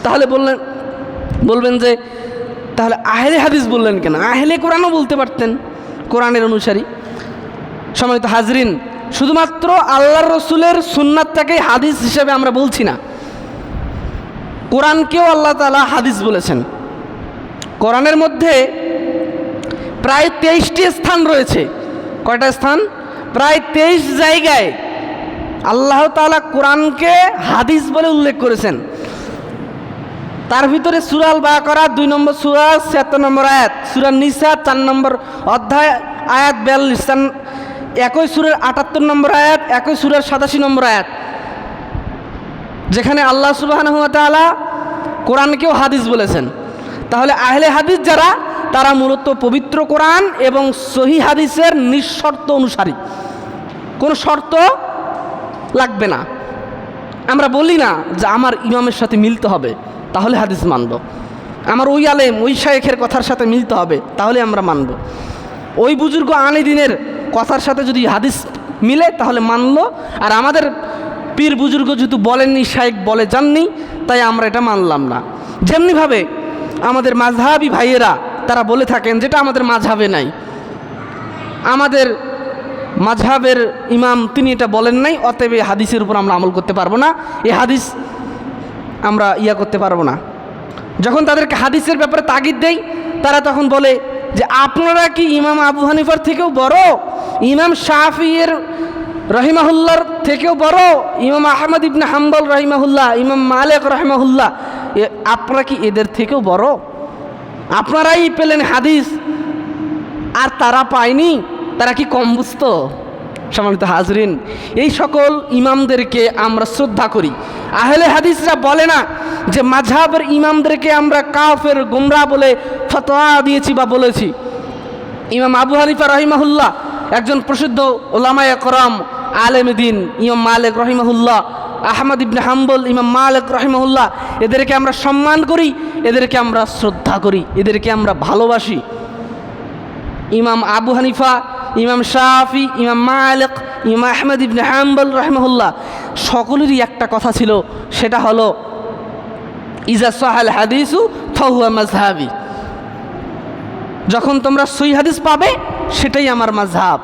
তাহলে বলবেন যে তাহলে আহলে হাদিস বললেন কেন? আহলে কোরআনও বলতে পারতেন, কোরআনের অনুসারী। সম্মানিত হাজরিন, শুধুমাত্র আল্লাহর রসুলের সুন্নাতটাকে হাদিস হিসেবে আমরা বলছি না, কোরআনকেও আল্লাহ তাআলা হাদিস বলেছেন। কোরআনের মধ্যে প্রায় 23টি স্থান রয়েছে। কয়টা স্থান? প্রায় 23 জায়গায় আল্লাহ তাআলা কোরআনকে হাদিস বলে উল্লেখ করেছেন। তার ভিতরে সূরা আল বাকারা 2 নম্বর সূরা 76 নম্বর আয়াত, সূরা নিসা 4 নম্বর অধ্যায় আয়াত 42, একই সূরার 78 নম্বর আয়াত, একই সূরার 87 নম্বর আয়াত, যেখানে আল্লাহ সুবহানাহু ওয়া তাআলা কোরআনকেও হাদিস বলেছেন। তাহলে আহলে হাদিস যারা, তারা মূলত পবিত্র কোরআন এবং সহিহ হাদিসের নিঃশর্ত অনুসারী, কোনো শর্ত লাগবে না। আমরা বলি না যে আমার ইমামের সাথে মিলতে হবে তাহলে হাদিস মানব, আমার ওই আলেম ওই শায়েখের কথার সাথে মিলতে হবে তাহলে আমরা মানব, ওই বুজুর্গ আনে দিনের কথার সাথে যদি হাদিস মিলে তাহলে মানলো, আর আমাদের পীর বুজুর্গ যেহেতু বলেননি, শায়েখ বলে যাননি, তাই আমরা এটা মানলাম না। যেমনিভাবে আমাদের মাযহাবী ভাইয়েরা তারা বলে থাকেন যেটা আমাদের মাযহাবে নাই, আমাদের মাযহাবের ইমাম তিনি এটা বলেন নাই, অতএব এই হাদিসের উপর আমরা আমল করতে পারবো না, এই হাদিস আমরা করতে পারবো না। যখন তাদেরকে হাদিসের ব্যাপারে তাগিদ দেই, তারা তখন বলে যে আপনারা কি ইমাম আবু হানিফার থেকেও বড়, ইমাম শাফিঈর রহিমাহুল্লাহর থেকেও বড়, ইমাম আহমদ ইবনে হাম্বল রহিমাহুল্লাহ, ইমাম মালিক রহিমাহুল্লাহ, আপনারা কি এদের থেকেও বড়? আপনারাই পেলেন হাদিস আর তারা পায়নি, তারা কি কম বুঝতো? সম্মানিত হাজরিন, এই সকল ইমামদেরকে আমরা শ্রদ্ধা করি। আহলে হাদিসরা বলে না যে মাযহাবের ইমামদেরকে আমরা কাফের, গুমরাহ বলে ফতোয়া দিয়েছি বা বলেছি। ইমাম আবু হানিফা রহিমাহুল্লাহ একজন প্রসিদ্ধ উলামায়ে কেরাম, আলেমে দ্বীন, ইমাম মালিক রহিমাহুল্লাহ, আহমদ ইবনে হাম্বল, ইমাম মালিক রহিমাহুল্লাহ, এদেরকে আমরা সম্মান করি, এদেরকে আমরা শ্রদ্ধা করি, এদেরকে আমরা ভালোবাসি। ইমাম আবু হানিফা, ইমাম শাফি, ইমাম মালিক, ইমাম আহমদ ইবনে হাম্বল রহিমাহুল্লাহ সকলেরই একটা কথা ছিল, সেটা হলো ইজা সাহাল হাদিসু ফাহুয়া মাযহাবি, যখন তোমরা সহিহ হাদিস পাবে সেটাই আমার মাযহাব।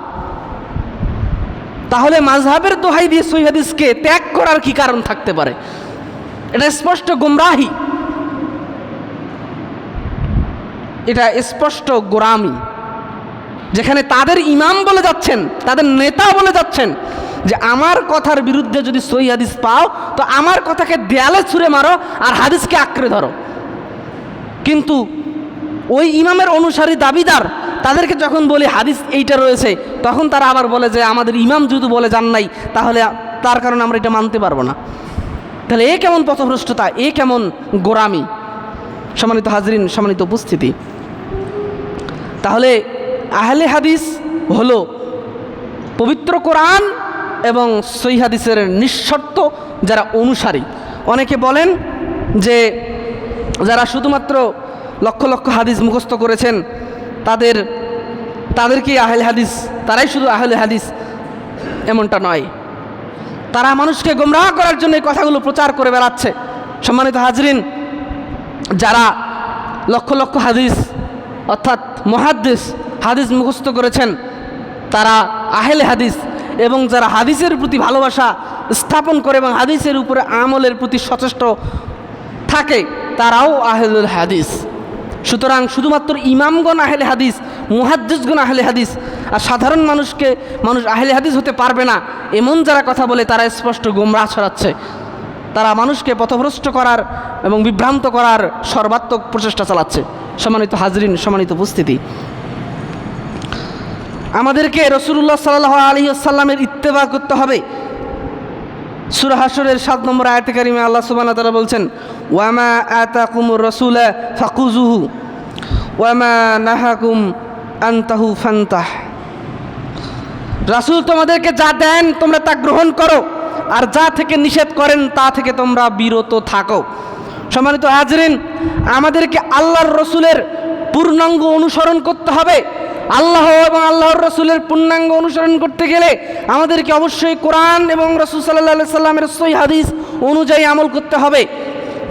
তাহলে মাযহাবের দোহাই দিয়ে সহিহ হাদিসকে ত্যাগ করার কি কারণ থাকতে পারে? এটা স্পষ্ট গুমরাহি, এটা স্পষ্ট গোরামি, যেখানে তাদের ইমাম বলে যাচ্ছেন, তাদের নেতা বলে যাচ্ছেন যে আমার কথার বিরুদ্ধে যদি সহিহ হাদিস পাও তো আমার কথাকে দেয়ালে ছুঁড়ে মারো আর হাদিসকে আঁকড়ে ধরো। কিন্তু ওই ইমামের অনুসারী দাবিদার, তাদেরকে যখন বলি হাদিস এইটা রয়েছে, তখন তারা আবার বলে যে আমাদের ইমাম যদি বলে যান নাই তাহলে তার কারণে আমরা এটা মানতে পারবো না। তাহলে এ কেমন পথভ্রষ্টতা, এ কেমন গোরামি! সম্মানিত হাজরিন, সম্মানিত উপস্থিতি, তাহলে আহলে হাদিস হলো পবিত্র কোরআন এবং সহিহ হাদিসের নিঃশর্ত যারা অনুসারী। অনেকে বলেন যে যারা শুধুমাত্র লক্ষ লক্ষ হাদিস মুখস্থ করেছেন তাদেরকেই আহলে হাদিস, তারাই শুধু আহলে হাদিস, এমনটা নয়। তারা মানুষকে গোমরাহ করার জন্য এই কথাগুলো প্রচার করে বেড়াচ্ছে। সম্মানিত হাজরিন, যারা লক্ষ লক্ষ হাদিস অর্থাৎ মুহাদ্দিস হাদিস মুখস্থ করেছেন তারা আহলে হাদিস, এবং যারা হাদিসের প্রতি ভালোবাসা স্থাপন করে এবং হাদিসের উপরে আমলের প্রতি সচেষ্ট থাকে তারাও আহলুল হাদিস। সুতরাং শুধুমাত্র ইমামগণ আহলে হাদিস, মুহাদ্দিসগণ আহলে হাদিস, আর সাধারণ মানুষ আহলে হাদিস হতে পারবে না এমন যারা কথা বলে তারা স্পষ্ট গোমরাহ ছড়াচ্ছে। তারা মানুষকে পথভ্রষ্ট করার এবং বিভ্রান্ত করার সর্বাত্মক প্রচেষ্টা চালাচ্ছে। সম্মানিত হাজরিন, সম্মানিত উপস্থিতি, আমাদেরকে রাসূলুল্লাহ সাল্লাল্লাহু আলাইহি ওয়াসাল্লামের ইত্তেবা করতে হবে। সূরা হাশরের 7 নম্বর আয়াতে কারিমে আল্লাহ সুবহানাহু ওয়া তাআলা বলছেন, ওয়ামা আতাকুমুর রাসূলা ফাকুযুহু ওয়ামা নাহাকুম আনতাহু ফান্তাহ। রাসূল তোমাদেরকে যা দেন তোমরা তা গ্রহণ করো, আর যা থেকে নিষেধ করেন তা থেকে তোমরা বিরত থাকো। সম্মানিত হাজরিন, আমাদেরকে আল্লাহর রসুলের পূর্ণাঙ্গ অনুসরণ করতে হবে। আল্লাহ এবং আল্লাহর রসুলের পূর্ণাঙ্গ অনুসরণ করতে গেলে আমাদেরকে অবশ্যই কোরআন এবং রাসূল সাল্লাল্লাহু আলাইহি সাল্লামের সহিহ হাদিস অনুযায়ী আমল করতে হবে।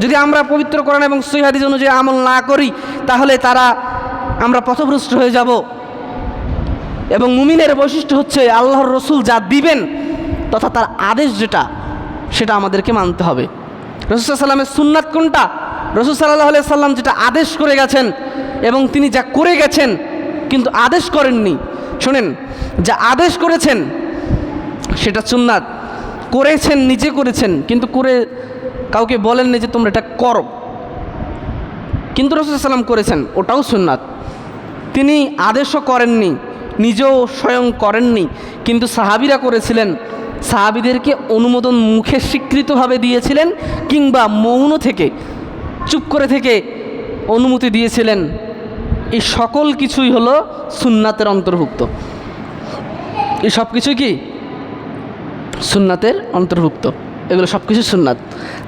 যদি আমরা পবিত্র কোরআন এবং সহিহ হাদিস অনুযায়ী আমল না করি তাহলে আমরা পথভ্রষ্ট হয়ে যাব। এবং মুমিনের বৈশিষ্ট্য হচ্ছে আল্লাহর রসুল যা দিবেন তথা তার আদেশ সেটা আমাদেরকে মানতে হবে। রাসূল সাল্লাল্লাহু আলাইহি সাল্লামের সুন্নাত কোনটা? রাসূল সাল্লাল্লাহু আলাইহি সাল্লাম যেটা আদেশ করে গেছেন এবং তিনি যা করে গেছেন কিন্তু আদেশ করেননি, শোনেন, যা আদেশ করেছেন সেটা সুন্নাত, করেছেন নিজে করেছেন কিন্তু করে কাউকে বলেননি যে তোমরা এটা করো, কিন্তু রাসূল সাল্লাল্লাহু আলাইহি সাল্লাম করেছেন, ওটাও সুন্নাত। তিনি আদেশও করেননি, নিজেও স্বয়ং করেননি, কিন্তু সাহাবীরা করেছিলেন। সাহাবীদেরকে অনুমোদন মুখে স্বীকৃতভাবে দিয়েছিলেন কিংবা মৌন থেকে চুপ করে থেকে অনুমতি দিয়েছিলেন। এই সকল কিছুই হলো সুন্নাতের অন্তর্ভুক্ত। এই সব কিছুই কি সুন্নাতের অন্তর্ভুক্ত, এগুলো সব কিছু সুন্নাত।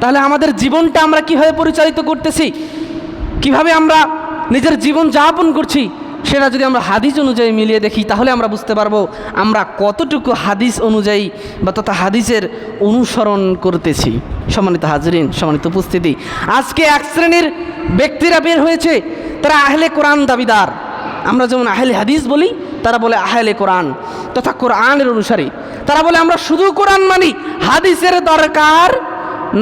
তাহলে আমাদের জীবনটা আমরা কীভাবে পরিচালিত করতেছি, কিভাবে আমরা নিজের জীবন যাপন করছি, সেটা যদি আমরা হাদিস অনুযায়ী মিলিয়ে দেখি তাহলে আমরা বুঝতে পারবো আমরা কতটুকু হাদিস অনুযায়ী বা তথা হাদিসের অনুসরণ করতেছি। সম্মানিত হাজরিন, সম্মানিত উপস্থিতি, আজকে এক শ্রেণীর ব্যক্তিরা বের হয়েছে, তারা আহলে কোরআন দাবিদার। আমরা যেমন আহলে হাদিস বলি, তারা বলে আহলে কোরআন তথা কোরআনের অনুসারী। তারা বলে আমরা শুধু কোরআন মানি, হাদিসের দরকার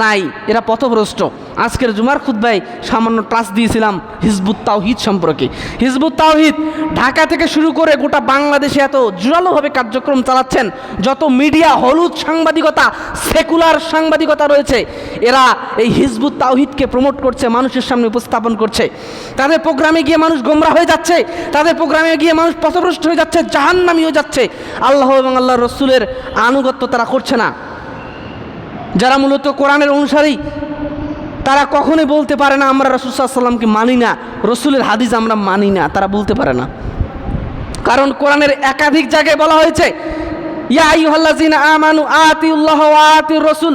নাই। এরা পথভ্রষ্ট। আজকের জুমার খুতবায় সামান্য টাচ দিয়েছিলাম হিজবুত তাওহীদ সম্পর্কে। হিজবুত তাওহীদ ঢাকা থেকে শুরু করে গোটা বাংলাদেশে এত জোরালোভাবে কার্যক্রম চালাচ্ছেন। যত মিডিয়া, হলুদ সাংবাদিকতা, সেকুলার সাংবাদিকতা রয়েছে, এরা এই হিজবুত তাওহীদকে প্রমোট করছে, মানুষের সামনে উপস্থাপন করছে। তাদের প্রোগ্রামে গিয়ে মানুষ গোমরাহ হয়ে যাচ্ছে, তাদের প্রোগ্রামে গিয়ে মানুষ পথভ্রষ্ট হয়ে যাচ্ছে, জাহান্নামী হয়ে যাচ্ছে। আল্লাহ এবং আল্লাহর রসুলের আনুগত্য তারা করছে না। যারা মূলত কোরআনের অনুসারী তারা কখনোই বলতে পারে না আমরা রাসূল সাল্লাল্লাহু আলাইহি ওয়াসাল্লামকে মানি না, রসুলের হাদিস আমরা মানি না, তারা বলতে পারে না। কারণ কোরআনের একাধিক জায়গায় বলা হয়েছে, ইয়া আইয়ুহাল্লাযীনা আমানু আতিউল্লাহ ওয়া আতিউর রাসূল,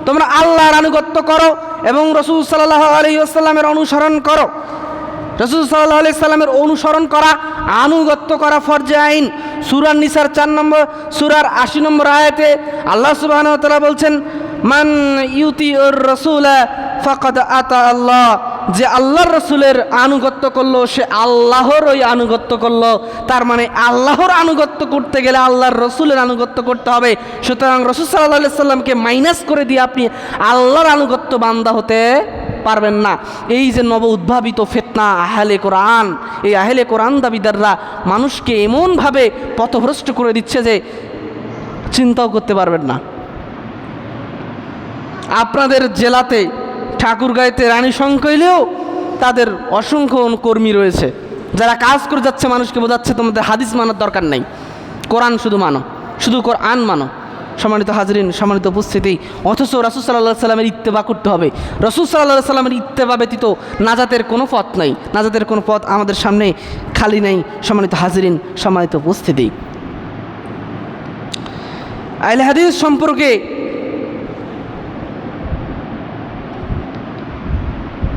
তোমরা আল্লাহর আনুগত্য করো এবং রাসূল সাল্লাল্লাহু আলাইহি ওয়াসাল্লামের অনুসরণ করো। রাসূল সাল্লাল্লাহু আলাইহি ওয়াসাল্লামের অনুসরণ করা, আনুগত্য করা ফরজে আইন। সূরা নিসার 4 নম্বর সূরার 80 নম্বর আয়াতে আল্লাহ সুবহানাহু ওয়া তাআলা বলছেন, মান ইউতিউর রাসূলা ফাকাদ আতা আল্লাহ, যে আল্লাহর রসুলের আনুগত্য করলো সে আল্লাহর ওই আনুগত্য করলো। তার মানে আল্লাহর আনুগত্য করতে গেলে আল্লাহর রসুলের আনুগত্য করতে হবে। সুতরাং রাসূল সাল্লাল্লাহু আলাইহি সাল্লামকে মাইনাস করে দিয়ে আপনি আল্লাহর আনুগত্য বান্দা হতে পারবেন না। এই যে নব উদ্ভাবিত ফিতনা আহলে কোরআন, এই আহলে কোরআন দাবিদাররা মানুষকে এমনভাবে পথভ্রষ্ট করে দিচ্ছে যে চিন্তাও করতে পারবেন না। আপনাদের জেলাতে ঠাকুরগাঁয়েতে রানী সংকইলেও তাদের অসংখ্য কর্মী রয়েছে যারা কাজ করে যাচ্ছে, মানুষকে বোঝাচ্ছে তোমাদের হাদিস মানার দরকার নাই, কোরআন শুধু মানো, শুধু কোরআন মানো। সম্মানিত হাজরিন, সম্মানিত উপস্থিতি, অথচ রাসূল সাল্লাল্লাহু আলাইহি সাল্লামের ইত্তেবা করতে হবে। রাসূল সাল্লাল্লাহু আলাইহি সাল্লামের ইত্তেবা ব্যতীত নাজাতের কোনো পথ নাই, নাজাতের কোনো পথ আমাদের সামনে খালি নেই। সম্মানিত হাজরিন, সম্মানিত উপস্থিতি, আহলে হাদিস সম্পর্কে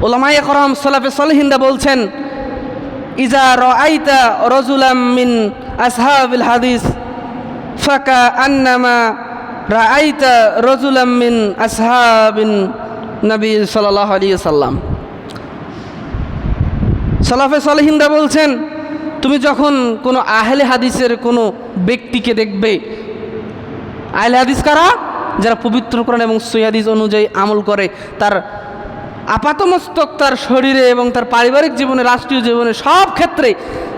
উলামায়ে কেরাম সালাফে সালেহিনরা বলছেন, ইজা রাআইতা রাজুলাম মিন আসহাবিল হাদিস ফাকা আন্নামা রাআইতা রাজুলাম মিন আসহাবিন নবী সাল্লাল্লাহু আলাইহি ওয়াসাল্লাম। সালাফে সালেহিনরা বলছেন, তুমি যখন কোনো আহলে হাদিসের কোনো ব্যক্তিকে দেখবে, আহলে হাদিস কারা? যারা পবিত্র কোরআন এবং সহিহ হাদিস অনুযায়ী আমল করে, তার আপাতমস্তক তার শরীরে এবং তার পারিবারিক জীবনে, রাষ্ট্রীয় জীবনে, সব ক্ষেত্রে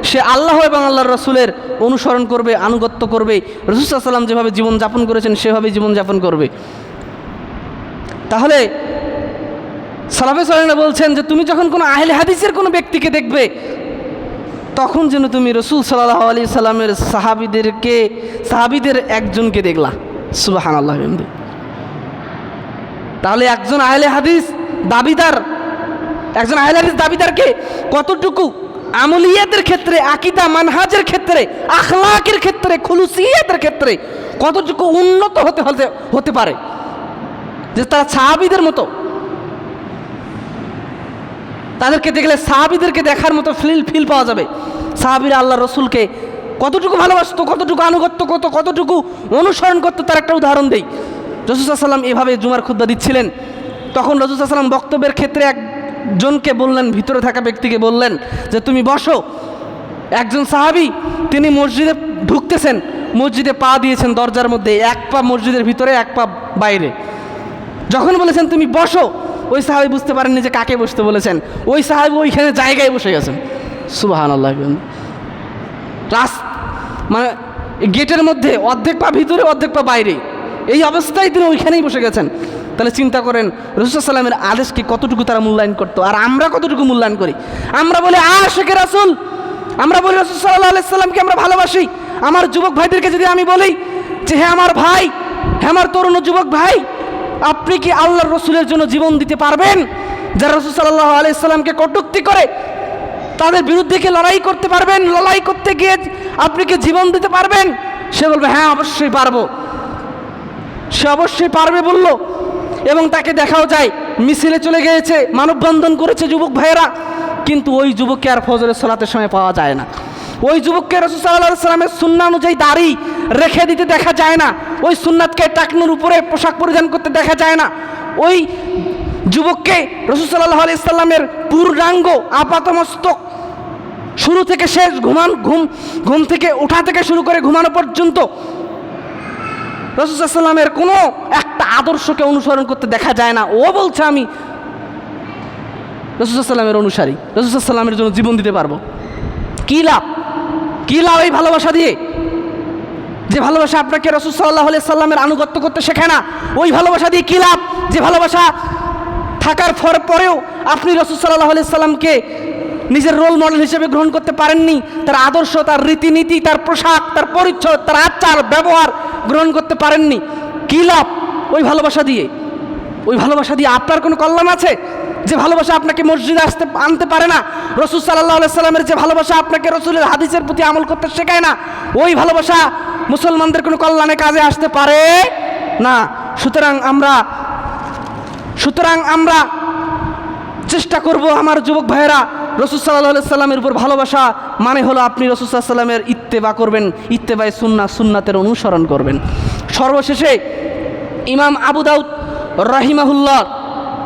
সে আল্লাহ এবং আল্লাহর রাসূলের অনুসরণ করবে, আনুগত্য করবে। রাসূল সাল্লাল্লাহু আলাইহি ওয়াসাল্লাম যেভাবে জীবনযাপন করেছেন সেভাবে জীবনযাপন করবে। তাহলে সালাফে সালেহিনরা বলছেন যে তুমি যখন কোনো আহলে হাদিসের কোনো ব্যক্তিকে দেখবে, তখন যেন তুমি রাসূল সাল্লাল্লাহু আলাইহি সাল্লামের সাহাবীদের একজনকে দেখলা। সুবহানাল্লাহ। তাহলে একজন আহলে হাদিস দাবিদারকে কতটুকু আমলিয়াতের ক্ষেত্রে, আকীদা মানহাজের ক্ষেত্রে, আখলাকের ক্ষেত্রে, খুলুসিয়াতের ক্ষেত্রে কতটুকু উন্নত হতে পারে, যে তারা সাহাবীদের মতো, তাদেরকে দেখলে সাহাবীদেরকে দেখার মতো ফিল পাওয়া যাবে। সাহাবীরা আল্লাহ রসুলকে কতটুকু ভালোবাসতো, কতটুকু আনুগত্য করতো, কতটুকু অনুসরণ করতো, তার একটা উদাহরণ দেই। রাসূল সাল্লাল্লাহু আলাইহি ওয়াসাল্লাম এভাবে জুমার খুতবা দিচ্ছিলেন, তখন রাসূল সাল্লাল্লাহু আলাইহি ওয়াসাল্লাম বক্তব্যের ক্ষেত্রে একজনকে বললেন, ভিতরে থাকা ব্যক্তিকে বললেন যে তুমি বসো। একজন সাহাবী তিনি মসজিদে ঢুকতেছেন, মসজিদে পা দিয়েছেন দরজার মধ্যে, এক পা মসজিদের ভিতরে, এক পা বাইরে। যখন বলেছেন তুমি বসো, ওই সাহাবী বুঝতে পারেননি যে কাকে বসতে বলেছেন। ওই সাহাবী ওইখানে জায়গায় বসে গেছেন। সুবহানাল্লাহ। মানে গেটের মধ্যে অর্ধেক পা ভিতরে, অর্ধেক পা বাইরে, এই অবস্থায় তিনি ওইখানেই বসে গেছেন। তাহলে চিন্তা করেন রাসূল সাল্লাল্লাহু আলাইহি ওয়াসাল্লামের আদেশকে কতটুকু তারা মূল্যায়ন করতো, আর আমরা কতটুকু মূল্যায়ন করি। আমরা বলি আশিকে রাসূল, আমরা বলি রাসূল সাল্লাল্লাহু আলাইহি ওয়াসাল্লামকে আমরা ভালোবাসি। আমার যুবক ভাইদেরকে যদি আমি বলি যে হ্যাঁ আমার ভাই, হ্যাঁ আমার তরুণ যুবক ভাই, আপনি কি আল্লাহর রসুলের জন্য জীবন দিতে পারবেন? যারা রাসূল সাল্লাল্লাহু আলাইহি ওয়াসাল্লামকে কটূক্তি করে, তাদের বিরুদ্ধে কি লড়াই করতে পারবেন? লড়াই করতে গিয়ে আপনি কি জীবন দিতে পারবেন? সে বলবে হ্যাঁ অবশ্যই পারবো। সে অবশ্যই পারবে বলল, এবং তাকে দেখাও যায় মিছিলে চলে গিয়েছে, মানববন্ধন করেছে যুবক ভাইয়েরা, কিন্তু ওই যুবককে আর ফজরের সালাতের সময় পাওয়া যায় না। ওই যুবককে রাসূল সাল্লাল্লাহু আলাইহি ওয়াসাল্লামের সুন্নাহ অনুযায়ী দাড়ি রেখে দিতে দেখা যায় না। ওই সুন্নাতকে টাকনুর উপরে পোশাক পরিধান করতে দেখা যায় না। ওই যুবককে রাসূল সাল্লাল্লাহু আলাইহি ওয়াসাল্লামের পূর্ণাঙ্গ আপাতমস্তক শুরু থেকে শেষ, ঘুম থেকে ওঠা থেকে শুরু করে ঘুমানো পর্যন্ত রাসূল সাল্লাল্লাহু আলাইহি ওয়াসাল্লামের কোনো একটা আদর্শকে অনুসরণ করতে দেখা যায় না। ও বলছে আমি রাসূল সাল্লাল্লাহু আলাইহি ওয়াসাল্লামের অনুসারী, রাসূল সাল্লাল্লাহু আলাইহি ওয়াসাল্লামের জন্য জীবন দিতে পারবো। কী লাভ? কী লাভ এই ভালোবাসা দিয়ে? যে ভালোবাসা আপনাকে রাসূল সাল্লাল্লাহু আলাইহি ওয়াসাল্লামের আনুগত্য করতে শেখায় না, ওই ভালোবাসা দিয়ে কী লাভ? যে ভালোবাসা থাকার পরেও আপনি রাসূল সাল্লাল্লাহু আলাইহি ওয়াসাল্লামকে নিজের রোল মডেল হিসেবে গ্রহণ করতে পারেননি, তার আদর্শ, তার রীতিনীতি, তার পোশাক, তার পরিচ্ছদ, তার আচার ব্যবহার গ্রহণ করতে পারেননি। কী লাভ ওই ভালোবাসা দিয়ে? ওই ভালোবাসা দিয়ে আপনার কোনো কল্যাণ আছে? যে ভালোবাসা আপনাকে মসজিদে আনতে পারে না, রাসূল সাল্লাল্লাহু আলাইহি ওয়াসাল্লামের যে ভালোবাসা আপনাকে রাসূলের হাদিসের প্রতি আমল করতে শেখায় না, ওই ভালোবাসা মুসলমানদের কোনো কল্যাণে কাজে আসতে পারে না। সুতরাং আমরা চেষ্টা করব আমার যুবক ভাইয়েরা, রাসূল সাল্লাল্লাহু আলাইহি ওয়াসাল্লামের উপর ভালোবাসা মানে হলো আপনি রাসূল সাল্লাল্লাহু আলাইহি ওয়াসাল্লামের ইত্তেবা করবেন, ইত্তেবায়ে সুন্নাতের অনুসরণ করবেন। সর্বশেষে ইমাম আবু দাউদ রাহিমাহুল্লাহ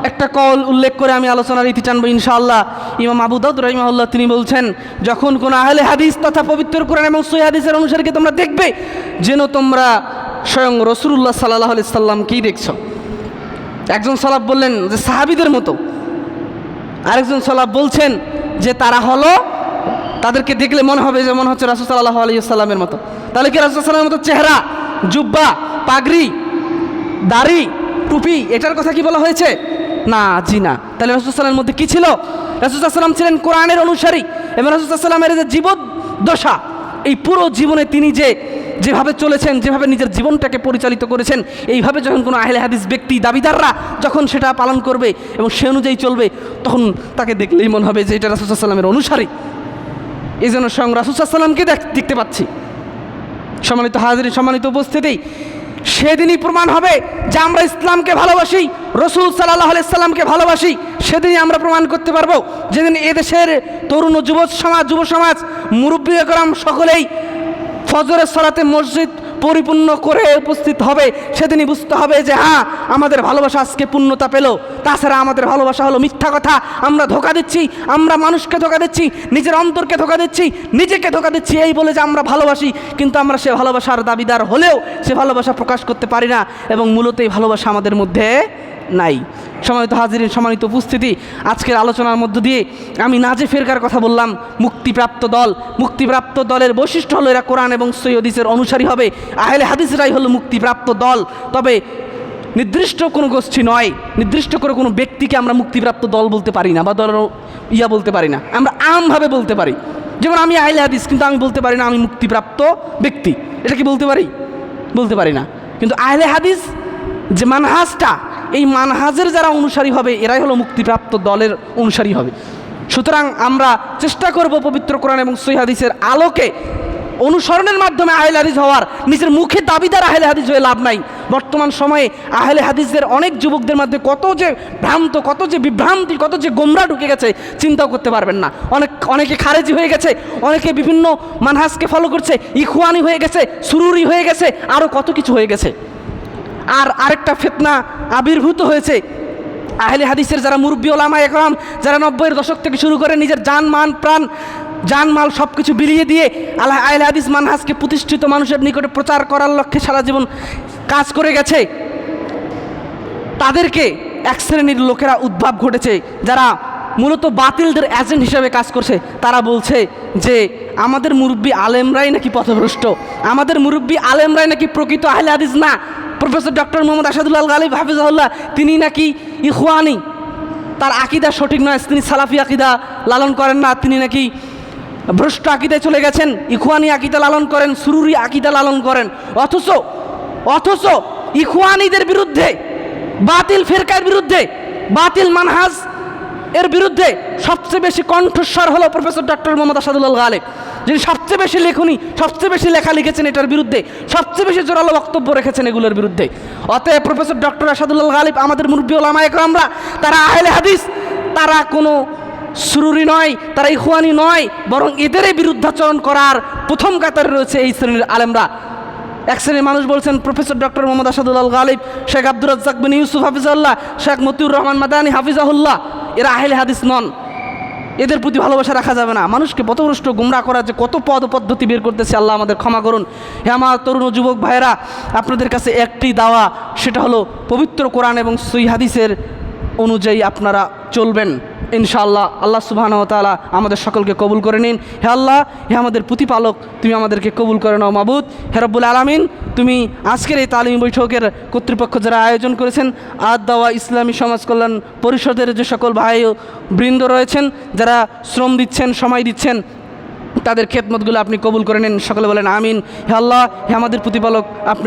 একটা কল উল্লেখ করে আমি আলোচনার ইতি টানবো ইনশাআল্লাহ। ইমাম আবু দাউদ রাহিমাহুল্লাহ তিনি বলছেন, যখন কোনো আহলে হাদিস তথা পবিত্র কোরআন এবং সহিহ হাদিসের অনুসারীকে তোমরা দেখবে, যেন তোমরা স্বয়ং রাসূলুল্লাহ সাল্লাল্লাহু আলাইহি ওয়াসাল্লামকেই দেখছো। একজন সালাফ বললেন যে সাহাবীদের মতো, আরেকজন সালাফ বলছেন যে তারা হলো, তাদেরকে দেখলে মনে হবে যে মনে হচ্ছে রাসূল সাল্লাল্লাহু আলাইহি ওয়াসাল্লামের মতো। তাহলে কি রাসূল সাল্লাল্লাহু আলাইহি ওয়াসাল্লামের মতো চেহারা, জুব্বা, পাগড়ি, দাড়ি, টুপি, এটার কথা কি বলা হয়েছে? না, জি না। তাহলে রাসূল সাল্লাল্লাহু আলাইহি ওয়াসাল্লামের মধ্যে কি ছিল? রাসূল সাল্লাল্লাহু আলাইহি ওয়াসাল্লাম ছিলেন কোরআনের অনুসারী, এবং রাসূল সাল্লাল্লাহু আলাইহি ওয়াসাল্লামের যে জীবদ্দশা, এই পুরো জীবনে তিনি যেভাবে চলেছেন, যেভাবে নিজের জীবনটাকে পরিচালিত করেছেন, এইভাবে যখন কোনো আহলে হাদিস ব্যক্তি, দাবিদাররা যখন সেটা পালন করবে এবং সে অনুযায়ী চলবে, তখন তাকে দেখলেই মনে হবে যে এটা রাসূল সাল্লাল্লাহু আলাইহি ওয়াসাল্লামের অনুসারী। এই জন্য স্বয়ং রাসূল সাল্লাল্লাহু আলাইহি ওয়াসাল্লামকে দেখতে পাচ্ছি। সম্মানিত হাজির, সম্মানিত উপস্থিতি, সেদিনই প্রমাণ হবে যে আমরা ইসলামকে ভালোবাসি, রসুল সাল্লাল্লাহু আলাইহি সাল্লামকে ভালোবাসি। সেদিনই আমরা প্রমাণ করতে পারবো। যেদিন এদেশের তরুণ ও যুব সমাজ মুরব্বী একরাম সকলেই ফজরের সালাতে মসজিদ পরিপূর্ণ করে উপস্থিত হবে, সেদিনই বুঝতে হবে যে হ্যাঁ, আমাদের ভালোবাসা আজকে পূর্ণতা পেল। তাছাড়া আমাদের ভালোবাসা হলো মিথ্যা কথা। আমরা ধোঁকা দিচ্ছি, আমরা মানুষকে ধোঁকা দিচ্ছি, নিজের অন্তরকে ধোঁকা দিচ্ছি, নিজেকে ধোঁকা দিচ্ছি এই বলে যে আমরা ভালোবাসি, কিন্তু আমরা সে ভালোবাসার দাবিদার হলেও সে ভালোবাসা প্রকাশ করতে পারি না, এবং মূলত এই ভালোবাসা আমাদের মধ্যে নাই। সম্মানিত হাজিরিন, সম্মানিত উপস্থিতি, আজকের আলোচনার মধ্য দিয়ে আমি নাজে ফেরকার কথা বললাম। মুক্তিপ্রাপ্ত দলের বৈশিষ্ট্য হলো এরা কোরআন এবং সহিহ হাদিসের অনুসারী হবে। আহলে হাদিসরাই হলো মুক্তিপ্রাপ্ত দল। তবে নির্দিষ্ট কোনো গোষ্ঠী নয়, নির্দিষ্ট করে কোনো ব্যক্তিকে আমরা মুক্তিপ্রাপ্ত দল বলতে পারি না, বা দল বলতে পারি না। আমরা আমভাবে বলতে পারি, যেমন আমি আহলে হাদিস, কিন্তু আমি বলতে পারি না আমি মুক্তিপ্রাপ্ত ব্যক্তি। এটা কি বলতে পারি? বলতে পারি না। কিন্তু আহলে হাদিস যে মানহাজটা, এই মানহাজের যারা অনুসারী হবে এরাই হলো মুক্তিপ্রাপ্ত দলের অনুসারী হবে। সুতরাং আমরা চেষ্টা করব পবিত্র কোরআন এবং সহিহ হাদিসের আলোকে অনুসরণের মাধ্যমে আহলে হাদিস হওয়ার। নিজের মুখে দাবিদার আহলে হাদিস হয়ে লাভ নাই। বর্তমান সময়ে আহলে হাদিসদের অনেক যুবকদের মধ্যে কত যে ভ্রান্ত, কত যে বিভ্রান্তি, কত যে গোমরা ঢুকে গেছে চিন্তাও করতে পারবেন না। অনেকে খারেজি হয়ে গেছে, অনেকে বিভিন্ন মানহাজকে ফলো করছে, ইখওয়ানি হয়ে গেছে, সুরুরি হয়ে গেছে, আরও কত কিছু হয়ে গেছে। আর আরেকটা ফিতনা আবির্ভূত হয়েছে। আহলে হাদিসের যারা মুরব্বী ওলামা একরাম, যারা 90-এর দশক থেকে শুরু করে নিজের জানমাল সব কিছু বিলিয়ে দিয়ে আহলে হাদিস মানহাজকে প্রতিষ্ঠিত মানুষের নিকটে প্রচার করার লক্ষ্যে সারা জীবন কাজ করে গেছে, তাদেরকে এক শ্রেণীর লোকেরা উদ্ভব ঘটেছে যারা মূলত বাতিলদের এজেন্ট হিসেবে কাজ করছে। তারা বলছে যে আমাদের মুরব্বী আলেমরাই নাকি পথভ্রষ্ট, আমাদের মুরব্বী আলেমরাই নাকি প্রকৃত আহলে হাদিস না। প্রফেসর ডক্টর মোহাম্মদ আসাদুল্লাহ গালিব হাফিজাহুল্লাহ তিনি নাকি ইখওয়ানি, তার আকিদা সঠিক নয়, তিনি সালাফি আকিদা লালন করেন না, তিনি নাকি ভ্রষ্ট আকিদায় চলে গেছেন, ইখওয়ানি আকিদা লালন করেন, সুরুরি আকিদা লালন করেন। অথচ ইখওয়ানিদের বিরুদ্ধে, বাতিল ফিরকার বিরুদ্ধে, বাতিল মানহাজ এর বিরুদ্ধে সবচেয়ে বেশি কণ্ঠস্বর হলো প্রফেসর ডক্টর মোহাম্মদ আসাদুল্লাহ গালিব, যিনি সবচেয়ে বেশি লেখনী, সবচেয়ে বেশি লেখা লিখেছেন এটার বিরুদ্ধে, সবচেয়ে বেশি জোরালো বক্তব্য রেখেছেন এগুলোর বিরুদ্ধে। অতএব প্রফেসর ডক্টর আসাদুল্লাহ গালিব, আমাদের মুরব্বী ওলামা একরামরা, তারা আহলে হাদিস, তারা কোনো সুরুরি নয়, তারা ইখওয়ানি নয়, বরং এদেরই বিরুদ্ধাচরণ করার প্রথম কাতারে রয়েছে এই শ্রেণীর আলেমরা। এক শ্রেণীর মানুষ বলছেন প্রফেসর ডক্টর মোহাম্মদ আসাদুল্লাহ গালিব, শেখ আব্দুর রাজ্জাক বিন ইউসুফ হাফিজাহুল্লাহ, শেখ মতিউর রহমান মাদানী হাফিজাহুল্লাহ, এরা আহলে হাদিস নন। এদের প্রতি ভালোবাসা রাখা যাবে না। মানুষকে পথভ্রষ্ট গুমরা করার যে কত পদ্ধতি বের করতেছে, আল্লাহ আমাদের ক্ষমা করুন। হে আমার তরুণ ও যুবক ভাইয়েরা, আপনাদের কাছে একটি দাওয়া, সেটা হলো পবিত্র কোরআন এবং সহিহ হাদিসের অনুযায়ী আপনারা চলবেন। ইনশাআল্লাহ আল্লাহ সুবহানাহু ওয়া তাআলা আমাদের সকলকে কবুল করে নিন। হে আল্লাহ, হে আমাদের প্রতিপালক, তুমি আমাদেরকে কবুল করে নাও মাবুদ। হে রব্বুল আলামিন, তুমি আজকের এই তালিমি বৈঠকের কর্তৃপক্ষ যারা আয়োজন করেছেন, আদ-দাওয়া ইসলামী সমাজ কল্যাণ পরিষদের যে সকল ভাই ও বৃন্দ রয়েছেন, যারা শ্রম দিচ্ছেন, সময় দিচ্ছেন, তাদের খেদমতগুলো আপনি কবুল করে নিন। সকলে বলেন আমিন। হে আল্লাহ, হে আমাদের প্রতিপালক, আপনি